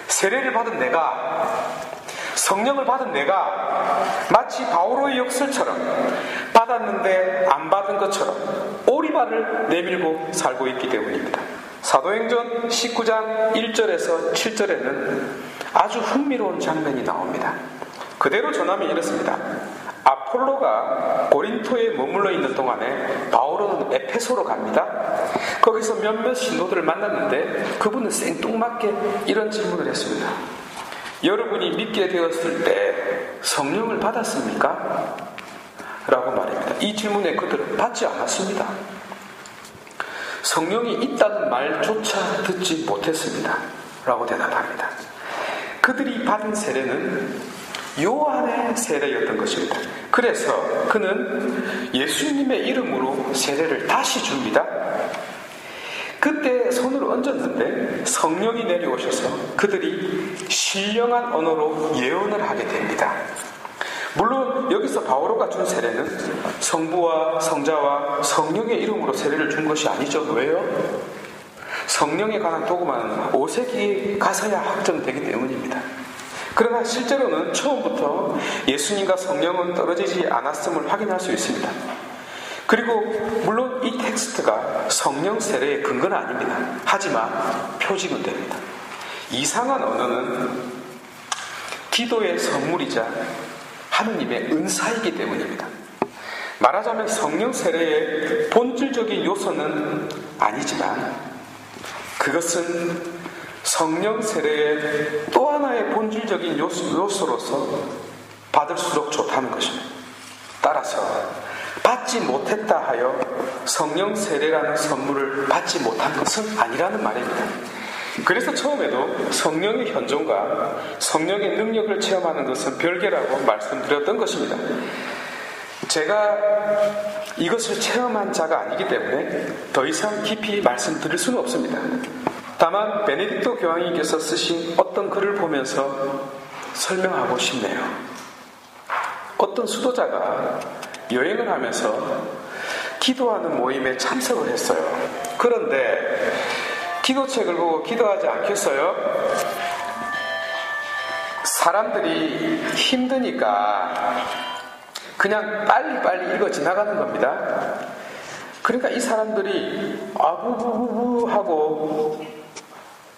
세례를 받은 내가, 성령을 받은 내가 마치 바오로의 역설처럼 받았는데 안 받은 것처럼 오리발을 내밀고 살고 있기 때문입니다. 사도행전 19장 1절에서 7절에는 아주 흥미로운 장면이 나옵니다. 그대로 전하면 이렇습니다. 아폴로가 고린토에 머물러 있는 동안에 바오로는 에페소로 갑니다. 거기서 몇몇 신도들을 만났는데 그분은 생뚱맞게 이런 질문을 했습니다. 여러분이 믿게 되었을 때 성령을 받았습니까? 라고 말합니다. 이 질문에 그들은 받지 않았습니다. 성령이 있다는 말조차 듣지 못했습니다. 라고 대답합니다. 그들이 받은 세례는 요한의 세례였던 것입니다. 그래서 그는 예수님의 이름으로 세례를 다시 줍니다. 그때 손을 얹었는데 성령이 내려오셔서 그들이 신령한 언어로 예언을 하게 됩니다. 물론 여기서 바오로가 준 세례는 성부와 성자와 성령의 이름으로 세례를 준 것이 아니죠. 왜요? 성령에 관한 도구만 5세기에 가서야 확정되기 때문입니다. 그러나 실제로는 처음부터 예수님과 성령은 떨어지지 않았음을 확인할 수 있습니다. 그리고 물론 이 텍스트가 성령 세례의 근거는 아닙니다. 하지만 표징은 됩니다. 이상한 언어는 기도의 선물이자 하느님의 은사이기 때문입니다. 말하자면 성령 세례의 본질적인 요소는 아니지만 그것은 성령 세례의 또 하나의 본질적인 요소로서 받을수록 좋다는 것입니다. 따라서 받지 못했다 하여 성령 세례라는 선물을 받지 못한 것은 아니라는 말입니다. 그래서 처음에도 성령의 현존과 성령의 능력을 체험하는 것은 별개라고 말씀드렸던 것입니다. 제가 이것을 체험한 자가 아니기 때문에 더 이상 깊이 말씀드릴 수는 없습니다. 다만 베네딕토 교황님께서 쓰신 어떤 글을 보면서 설명하고 싶네요. 어떤 수도자가 여행을 하면서 기도하는 모임에 참석을 했어요. 그런데 기도책을 보고 기도하지 않겠어요? 사람들이 힘드니까 그냥 빨리빨리 읽어 지나가는 겁니다. 그러니까 이 사람들이 아부부부 하고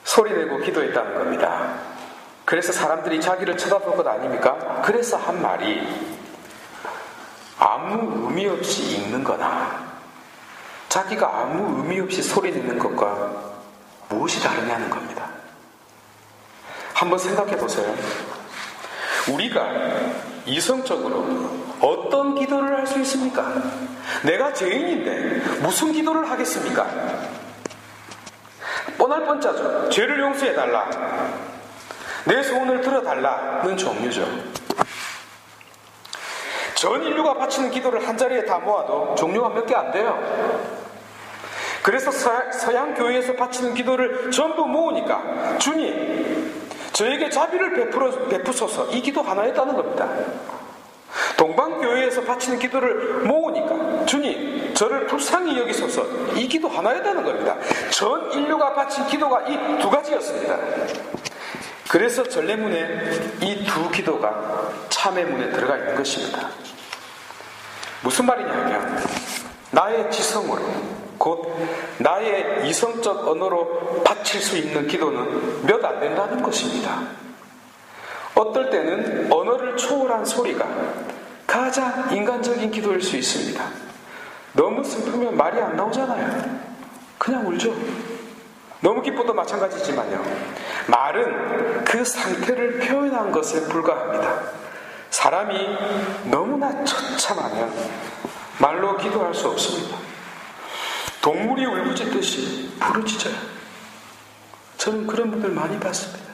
소리내고 기도했다는 겁니다. 그래서 사람들이 자기를 쳐다볼 것 아닙니까? 그래서 한 말이 아무 의미 없이 읽는 거나 자기가 아무 의미 없이 소리내는 것과 무엇이 다르냐는 겁니다. 한번 생각해 보세요. 우리가 이성적으로 어떤 기도를 할 수 있습니까? 내가 죄인인데 무슨 기도를 하겠습니까? 뻔할 뻔짜죠. 죄를 용서해달라, 내 소원을 들어달라는 종류죠. 전 인류가 바치는 기도를 한자리에 다 모아도 종류가 몇 개 안 돼요. 그래서 서양 교회에서 바치는 기도를 전부 모으니까 주님, 저에게 자비를 베푸소서, 이 기도 하나 했다는 겁니다. 동방교회에서 바치는 기도를 모으니까 주님, 저를 불쌍히 여기소서, 이 기도 하나 했다는 겁니다. 전 인류가 바친 기도가 이 두 가지였습니다. 그래서 전례문에 이 두 기도가 참회문에 들어가 있는 것입니다. 무슨 말이냐면 나의 지성으로, 곧 나의 이성적 언어로 바칠 수 있는 기도는 몇 안 된다는 것입니다. 어떨 때는 언어를 초월한 소리가 가장 인간적인 기도일 수 있습니다. 너무 슬프면 말이 안 나오잖아요. 그냥 울죠. 너무 기뻐도 마찬가지지만요. 말은 그 상태를 표현한 것에 불과합니다. 사람이 너무나 처참하면 말로 기도할 수 없습니다. 동물이 울부짖듯이 부르짖어요. 저는 그런 분들 많이 봤습니다.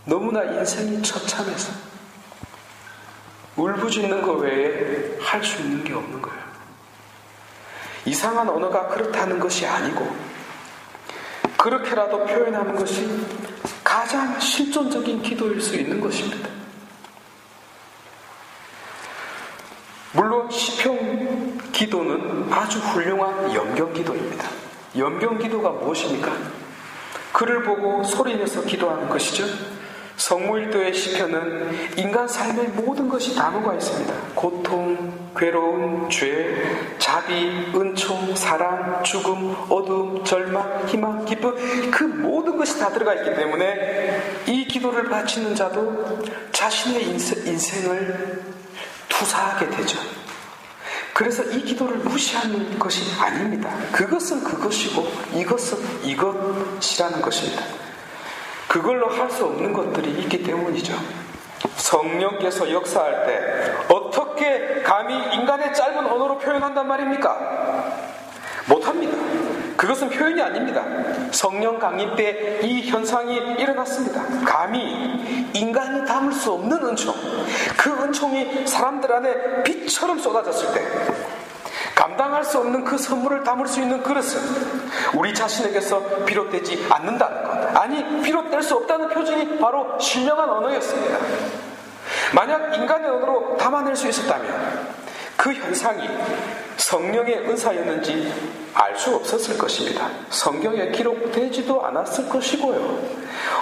너무나 인생이 처참해서 울부짖는 것 외에 할 수 있는 게 없는 거예요. 이상한 언어가 그렇다는 것이 아니고 그렇게라도 표현하는 것이 가장 실존적인 기도일 수 있는 것입니다. 물론 시편 기도는 아주 훌륭한 염경 기도입니다. 염경 기도가 무엇입니까? 글을 보고 소리내서 기도하는 것이죠. 성무일도의 시편은 인간 삶의 모든 것이 담아가 있습니다. 고통, 괴로움, 죄, 자비, 은총, 사랑, 죽음, 어둠, 절망, 희망, 기쁨, 그 모든 것이 다 들어가 있기 때문에 이 기도를 바치는 자도 자신의 인생을 투사하게 되죠. 그래서 이 기도를 무시하는 것이 아닙니다. 그것은 그것이고 이것은 이것이라는 것입니다. 그걸로 할 수 없는 것들이 있기 때문이죠. 성령께서 역사할 때 어떻게 감히 인간의 짧은 언어로 표현한단 말입니까? 못합니다. 그것은 표현이 아닙니다. 성령 강림 때 이 현상이 일어났습니다. 감히 인간이 담을 수 없는 은총, 그 은총이 사람들 안에 빛처럼 쏟아졌을 때 감당할 수 없는 그 선물을 담을 수 있는 그릇은 우리 자신에게서 비롯되지 않는다는 것, 아니 비롯될 수 없다는 표징이 바로 신령한 언어였습니다. 만약 인간의 언어로 담아낼 수 있었다면 그 현상이 성령의 은사였는지 알 수 없었을 것입니다. 성경에 기록되지도 않았을 것이고요.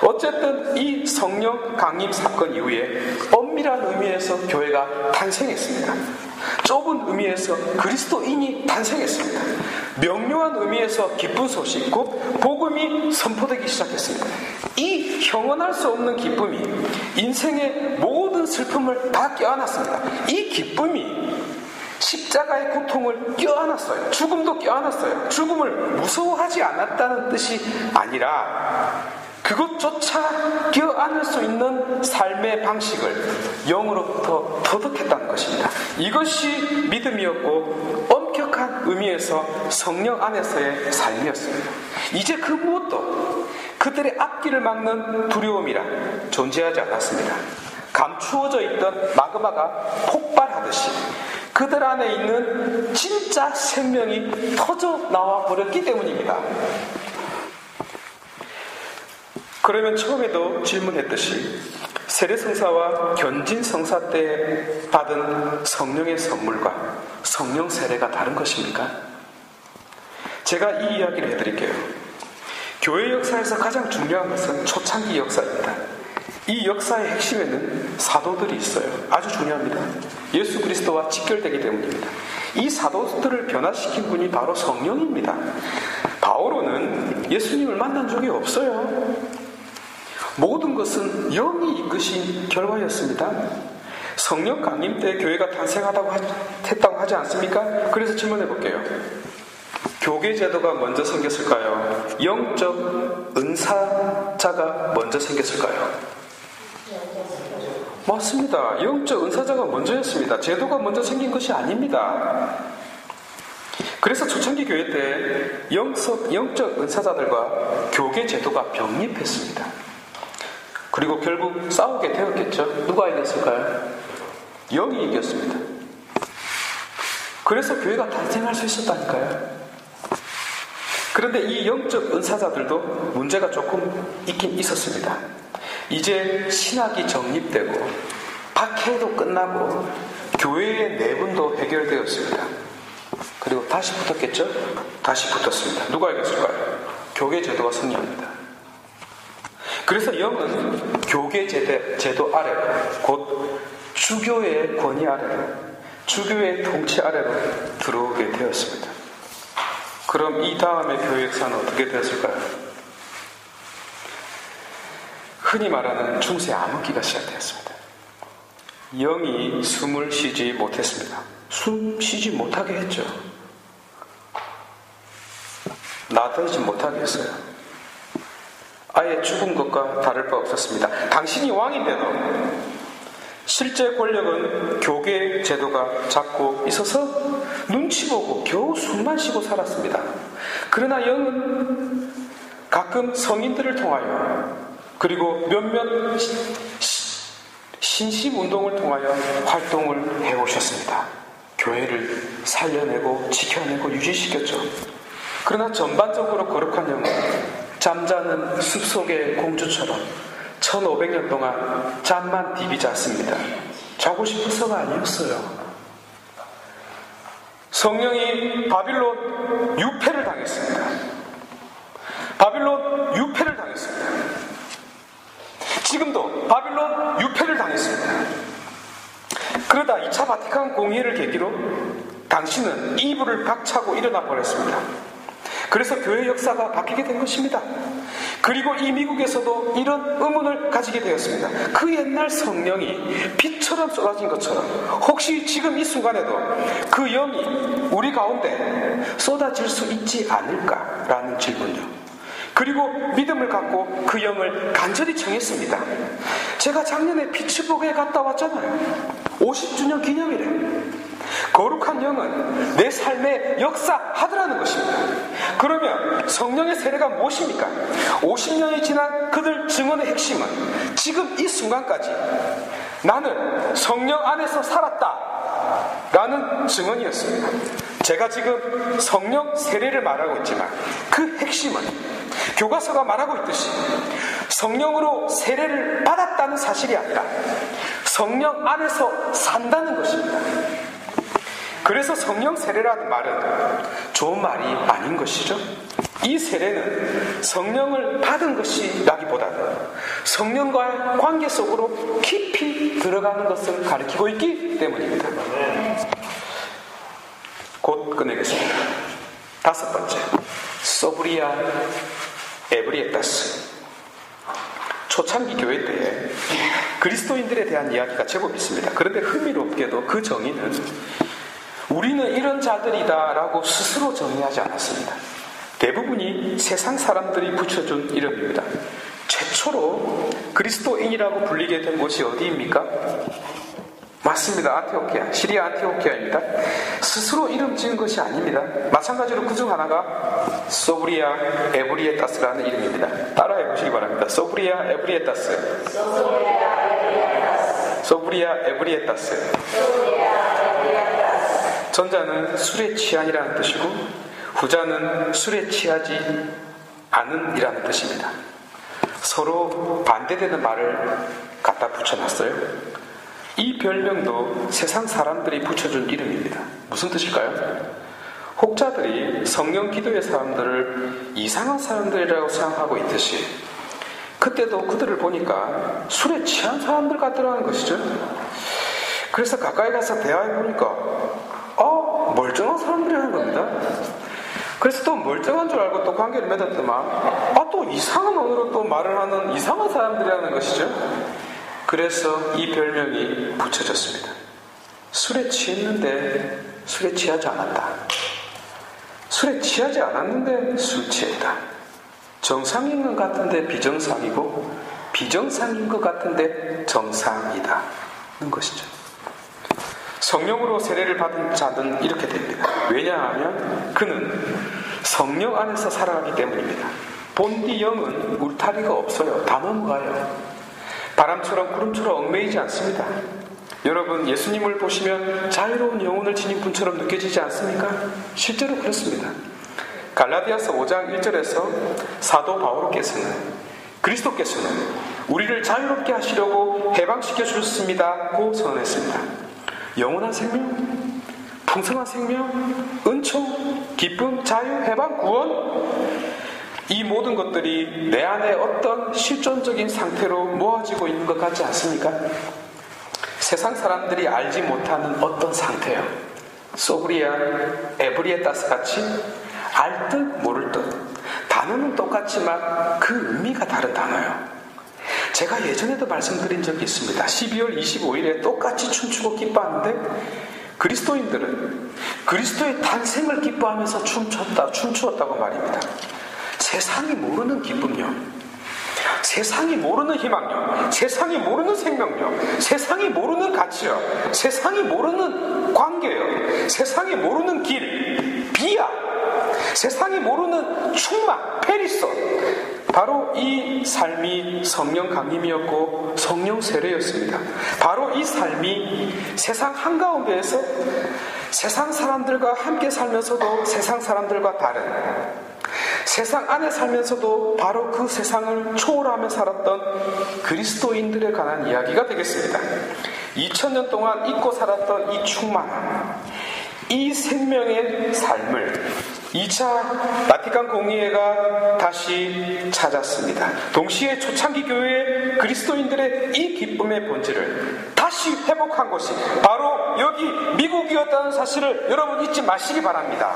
어쨌든 이 성령 강림 사건 이후에 엄밀한 의미에서 교회가 탄생했습니다. 좁은 의미에서 그리스도인이 탄생했습니다. 명료한 의미에서 기쁜 소식, 곧 복음이 선포되기 시작했습니다. 이 형언할 수 없는 기쁨이 인생의 모든 슬픔을 다 껴안았습니다. 이 기쁨이 십자가의 고통을 껴안았어요. 죽음도 껴안았어요. 죽음을 무서워하지 않았다는 뜻이 아니라 그것조차 껴안을 수 있는 삶의 방식을 영으로부터 터득했다는 것입니다. 이것이 믿음이었고 엄격한 의미에서 성령 안에서의 삶이었습니다. 이제 그 무엇도 그들의 앞길을 막는 두려움이라 존재하지 않았습니다. 감추어져 있던 마그마가 폭발하듯이 그들 안에 있는 진짜 생명이 터져 나와 버렸기 때문입니다. 그러면 처음에도 질문했듯이 세례성사와 견진성사 때 받은 성령의 선물과 성령 세례가 다른 것입니까? 제가 이 이야기를 해드릴게요. 교회 역사에서 가장 중요한 것은 초창기 역사입니다. 이 역사의 핵심에는 사도들이 있어요. 아주 중요합니다. 예수 그리스도와 직결되기 때문입니다. 이 사도들을 변화시킨 분이 바로 성령입니다. 바오로는 예수님을 만난 적이 없어요. 모든 것은 영이 이끄신 결과였습니다. 성령 강림 때 교회가 탄생했다고 하지 않습니까? 그래서 질문해 볼게요. 교계 제도가 먼저 생겼을까요? 영적 은사자가 먼저 생겼을까요? 맞습니다. 영적 은사자가 먼저였습니다. 제도가 먼저 생긴 것이 아닙니다. 그래서 초창기 교회 때 영적 은사자들과 교계 제도가 병립했습니다. 그리고 결국 싸우게 되었겠죠. 누가 이겼을까요? 영이 이겼습니다. 그래서 교회가 탄생할 수 있었다니까요. 그런데 이 영적 은사자들도 문제가 조금 있긴 있었습니다. 이제 신학이 정립되고 박해도 끝나고 교회의 내분도 해결되었습니다. 그리고 다시 붙었겠죠? 다시 붙었습니다. 누가 이겼을까요? 교계 제도가 승리합니다. 그래서 영은 교계 제도 아래로, 곧 주교의 권위 아래로, 주교의 통치 아래로 들어오게 되었습니다. 그럼 이 다음에 교회 역사는 어떻게 되었을까요? 흔히 말하는 중세 암흑기가 시작되었습니다. 영이 숨을 쉬지 못했습니다. 숨 쉬지 못하게 했죠. 나대지 못하게 했어요. 아예 죽은 것과 다를 바 없었습니다. 당신이 왕인데도 실제 권력은 교계 제도가 잡고 있어서 눈치 보고 겨우 숨만 쉬고 살았습니다. 그러나 영은 가끔 성인들을 통하여 그리고 몇몇 신심운동을 통하여 활동을 해오셨습니다. 교회를 살려내고 지켜내고 유지시켰죠. 그러나 전반적으로 거룩한 영은 잠자는 숲속의 공주처럼 1500년 동안 잠만 디비 잤습니다. 자고 싶어서가 아니었어요. 성령이 바빌론 유패를 당했습니다. 바빌론 유패를 당했습니다. 지금도 바빌론 유패를 당했습니다. 그러다 2차 바티칸 공의회를 계기로 당신은 이불을 박차고 일어나 버렸습니다. 그래서 교회 역사가 바뀌게 된 것입니다. 그리고 이 미국에서도 이런 의문을 가지게 되었습니다. 그 옛날 성령이 빛처럼 쏟아진 것처럼 혹시 지금 이 순간에도 그 영이 우리 가운데 쏟아질 수 있지 않을까라는 질문요. 그리고 믿음을 갖고 그 영을 간절히 청했습니다. 제가 작년에 피츠버그에 갔다 왔잖아요. 50주년 기념일에. 거룩한 영은 내 삶에 역사하더라는 것입니다. 그러면 성령의 세례가 무엇입니까? 50년이 지난 그들 증언의 핵심은 지금 이 순간까지 나는 성령 안에서 살았다 라는 증언이었습니다. 제가 지금 성령 세례를 말하고 있지만 그 핵심은 교과서가 말하고 있듯이 성령으로 세례를 받았다는 사실이 아니라 성령 안에서 산다는 것입니다. 그래서 성령 세례라는 말은 좋은 말이 아닌 것이죠. 이 세례는 성령을 받은 것이라기보다는 성령과의 관계 속으로 깊이 들어가는 것을 가리키고 있기 때문입니다. 곧 끝내겠습니다. 5번째, 소브리아 에브리에타스. 초창기 교회 때에 그리스도인들에 대한 이야기가 제법 있습니다. 그런데 흥미롭게도 그 정의는 우리는 이런 자들이다 라고 스스로 정의하지 않았습니다. 대부분이 세상 사람들이 붙여준 이름입니다. 최초로 그리스도인이라고 불리게 된 곳이 어디입니까? 맞습니다. 안티오키아, 시리아 안티오키아입니다. 스스로 이름 지은 것이 아닙니다. 마찬가지로 그중 하나가 소브리아 에브리에타스라는 이름입니다. 따라해 보시기 바랍니다. 소브리아 에브리에타스. 소브리아 에브리에타스. 전자는 술에 취한이라는 뜻이고 후자는 술에 취하지 않은 이라는 뜻입니다. 서로 반대되는 말을 갖다 붙여놨어요. 이 별명도 세상 사람들이 붙여준 이름입니다. 무슨 뜻일까요? 혹자들이 성령 기도의 사람들을 이상한 사람들이라고 생각하고 있듯이 그때도 그들을 보니까 술에 취한 사람들 같더라는 것이죠. 그래서 가까이 가서 대화해보니까 멀쩡한 사람들이라는 겁니다. 그래서 또 멀쩡한 줄 알고 또 관계를 맺었더만 또 이상한 언어로 또 말을 하는 이상한 사람들이라는 것이죠. 그래서 이 별명이 붙여졌습니다. 술에 취했는데 술에 취하지 않았다. 술에 취하지 않았는데 술 취했다. 정상인 것 같은데 비정상이고 비정상인 것 같은데 정상이다 는 것이죠. 성령으로 세례를 받은 자는 이렇게 됩니다. 왜냐하면 그는 성령 안에서 살아가기 때문입니다. 본디 영은 울타리가 없어요. 다 넘어가요. 바람처럼 구름처럼 얽매이지 않습니다. 여러분, 예수님을 보시면 자유로운 영혼을 지닌 분처럼 느껴지지 않습니까? 실제로 그렇습니다. 갈라디아서 5장 1절에서 사도 바오로께서는 그리스도께서는 우리를 자유롭게 하시려고 해방시켜 주셨습니다고 선언했습니다. 영원한 생명, 풍성한 생명, 은총, 기쁨, 자유, 해방, 구원, 이 모든 것들이 내 안에 어떤 실존적인 상태로 모아지고 있는 것 같지 않습니까? 세상 사람들이 알지 못하는 어떤 상태요. 소브리아, 에브리에타스 같이 알 듯 모를 듯. 단어는 똑같지만 그 의미가 다른 단어요. 제가 예전에도 말씀드린 적이 있습니다. 12월 25일에 똑같이 춤추고 기뻐하는데 그리스도인들은 그리스도의 탄생을 기뻐하면서 춤추었다고 말입니다. 세상이 모르는 기쁨요, 세상이 모르는 희망요, 세상이 모르는 생명요, 세상이 모르는 가치요, 세상이 모르는 관계요, 세상이 모르는 길, 비야, 세상이 모르는 충만, 페리소. 바로 이 삶이 성령 강림이었고 성령 세례였습니다. 바로 이 삶이 세상 한가운데에서 세상 사람들과 함께 살면서도 세상 사람들과 다른, 세상 안에 살면서도 바로 그 세상을 초월하며 살았던 그리스도인들에 관한 이야기가 되겠습니다. 2000년 동안 잊고 살았던 이 충만함, 이 생명의 삶을 2차 바티칸 공의회가 다시 찾았습니다. 동시에 초창기 교회의 그리스도인들의 이 기쁨의 본질을 다시 회복한 것이 바로 여기 미국이었다는 사실을 여러분 잊지 마시기 바랍니다.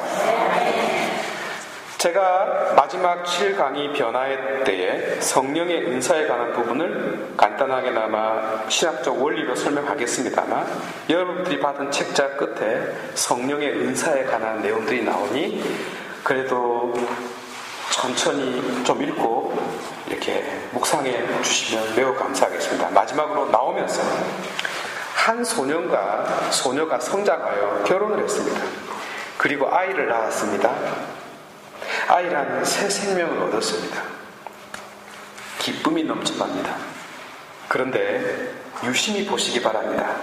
제가 마지막 7강의 변화의 때에 성령의 은사에 관한 부분을 간단하게나마 신학적 원리로 설명하겠습니다만, 여러분들이 받은 책자 끝에 성령의 은사에 관한 내용들이 나오니 그래도 천천히 좀 읽고 이렇게 묵상해 주시면 매우 감사하겠습니다. 마지막으로 나오면서 한 소녀가 성장하여 결혼을 했습니다. 아이를 아이를 낳았습니다. 아이라는 새 생명을 얻었습니다. 기쁨이 넘쳐납니다. 그런데 유심히 보시기 바랍니다.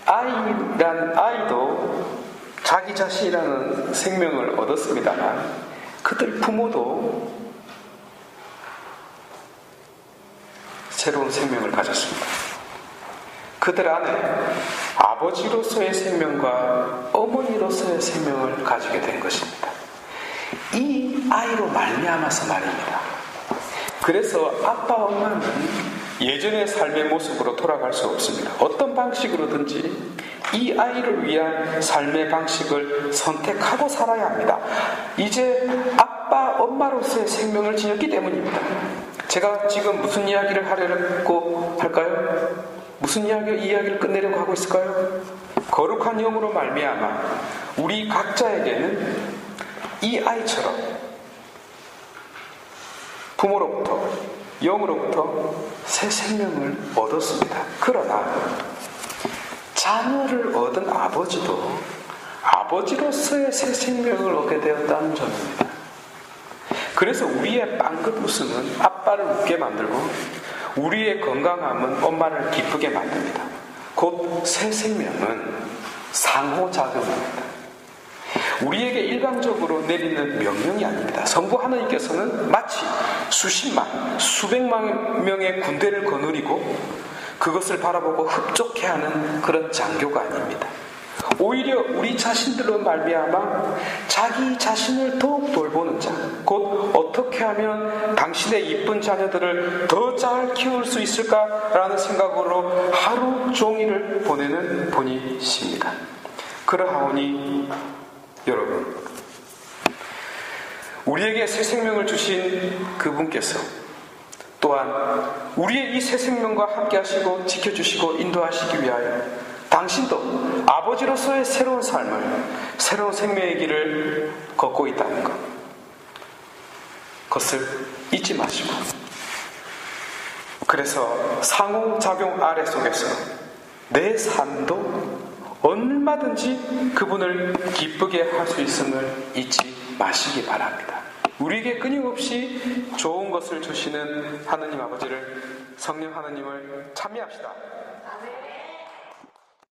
아이도 자기 자신이라는 생명을 얻었습니다만 그들 부모도 새로운 생명을 가졌습니다. 그들 안에 아버지로서의 생명과 어머니로서의 생명을 가지게 된 것입니다. 이 아이로 말미암아서 말입니다. 그래서 아빠 엄마는 예전의 삶의 모습으로 돌아갈 수 없습니다. 어떤 방식으로든지 이 아이를 위한 삶의 방식을 선택하고 살아야 합니다. 이제 아빠 엄마로서의 생명을 지녔기 때문입니다. 제가 지금 무슨 이야기를 하려고 할까요? 무슨 이야기를 끝내려고 하고 있을까요? 거룩한 영으로 말미암아 우리 각자에게는 이 아이처럼 부모로부터 영으로부터 새 생명을 얻었습니다. 그러나 자녀를 얻은 아버지도 아버지로서의 새 생명을 얻게 되었다는 점입니다. 그래서 우리의 빵긋 웃음은 아빠를 웃게 만들고 우리의 건강함은 엄마를 기쁘게 만듭니다. 곧 새 생명은 상호작용입니다. 우리에게 일방적으로 내리는 명령이 아닙니다. 성부 하나님께서는 마치 수십만, 수백만 명의 군대를 거느리고 그것을 바라보고 흡족해하는 그런 장교가 아닙니다. 오히려 우리 자신들로 말미암아 자기 자신을 더욱 돌보는 자, 곧 어떻게 하면 당신의 이쁜 자녀들을 더 잘 키울 수 있을까라는 생각으로 하루 종일을 보내는 분이십니다. 그러하오니 여러분, 우리에게 새 생명을 주신 그분께서 또한 우리의 이 새 생명과 함께 하시고 지켜주시고 인도하시기 위하여 당신도 아버지로서의 새로운 삶을, 새로운 생명의 길을 걷고 있다는 것, 그것을 잊지 마시고, 그래서 상호작용 아래 속에서 내 삶도 얼마든지 그분을 기쁘게 할 수 있음을 잊지 마시기 바랍니다. 우리에게 끊임없이 좋은 것을 주시는 하느님 아버지를, 성령 하느님을 찬미합시다.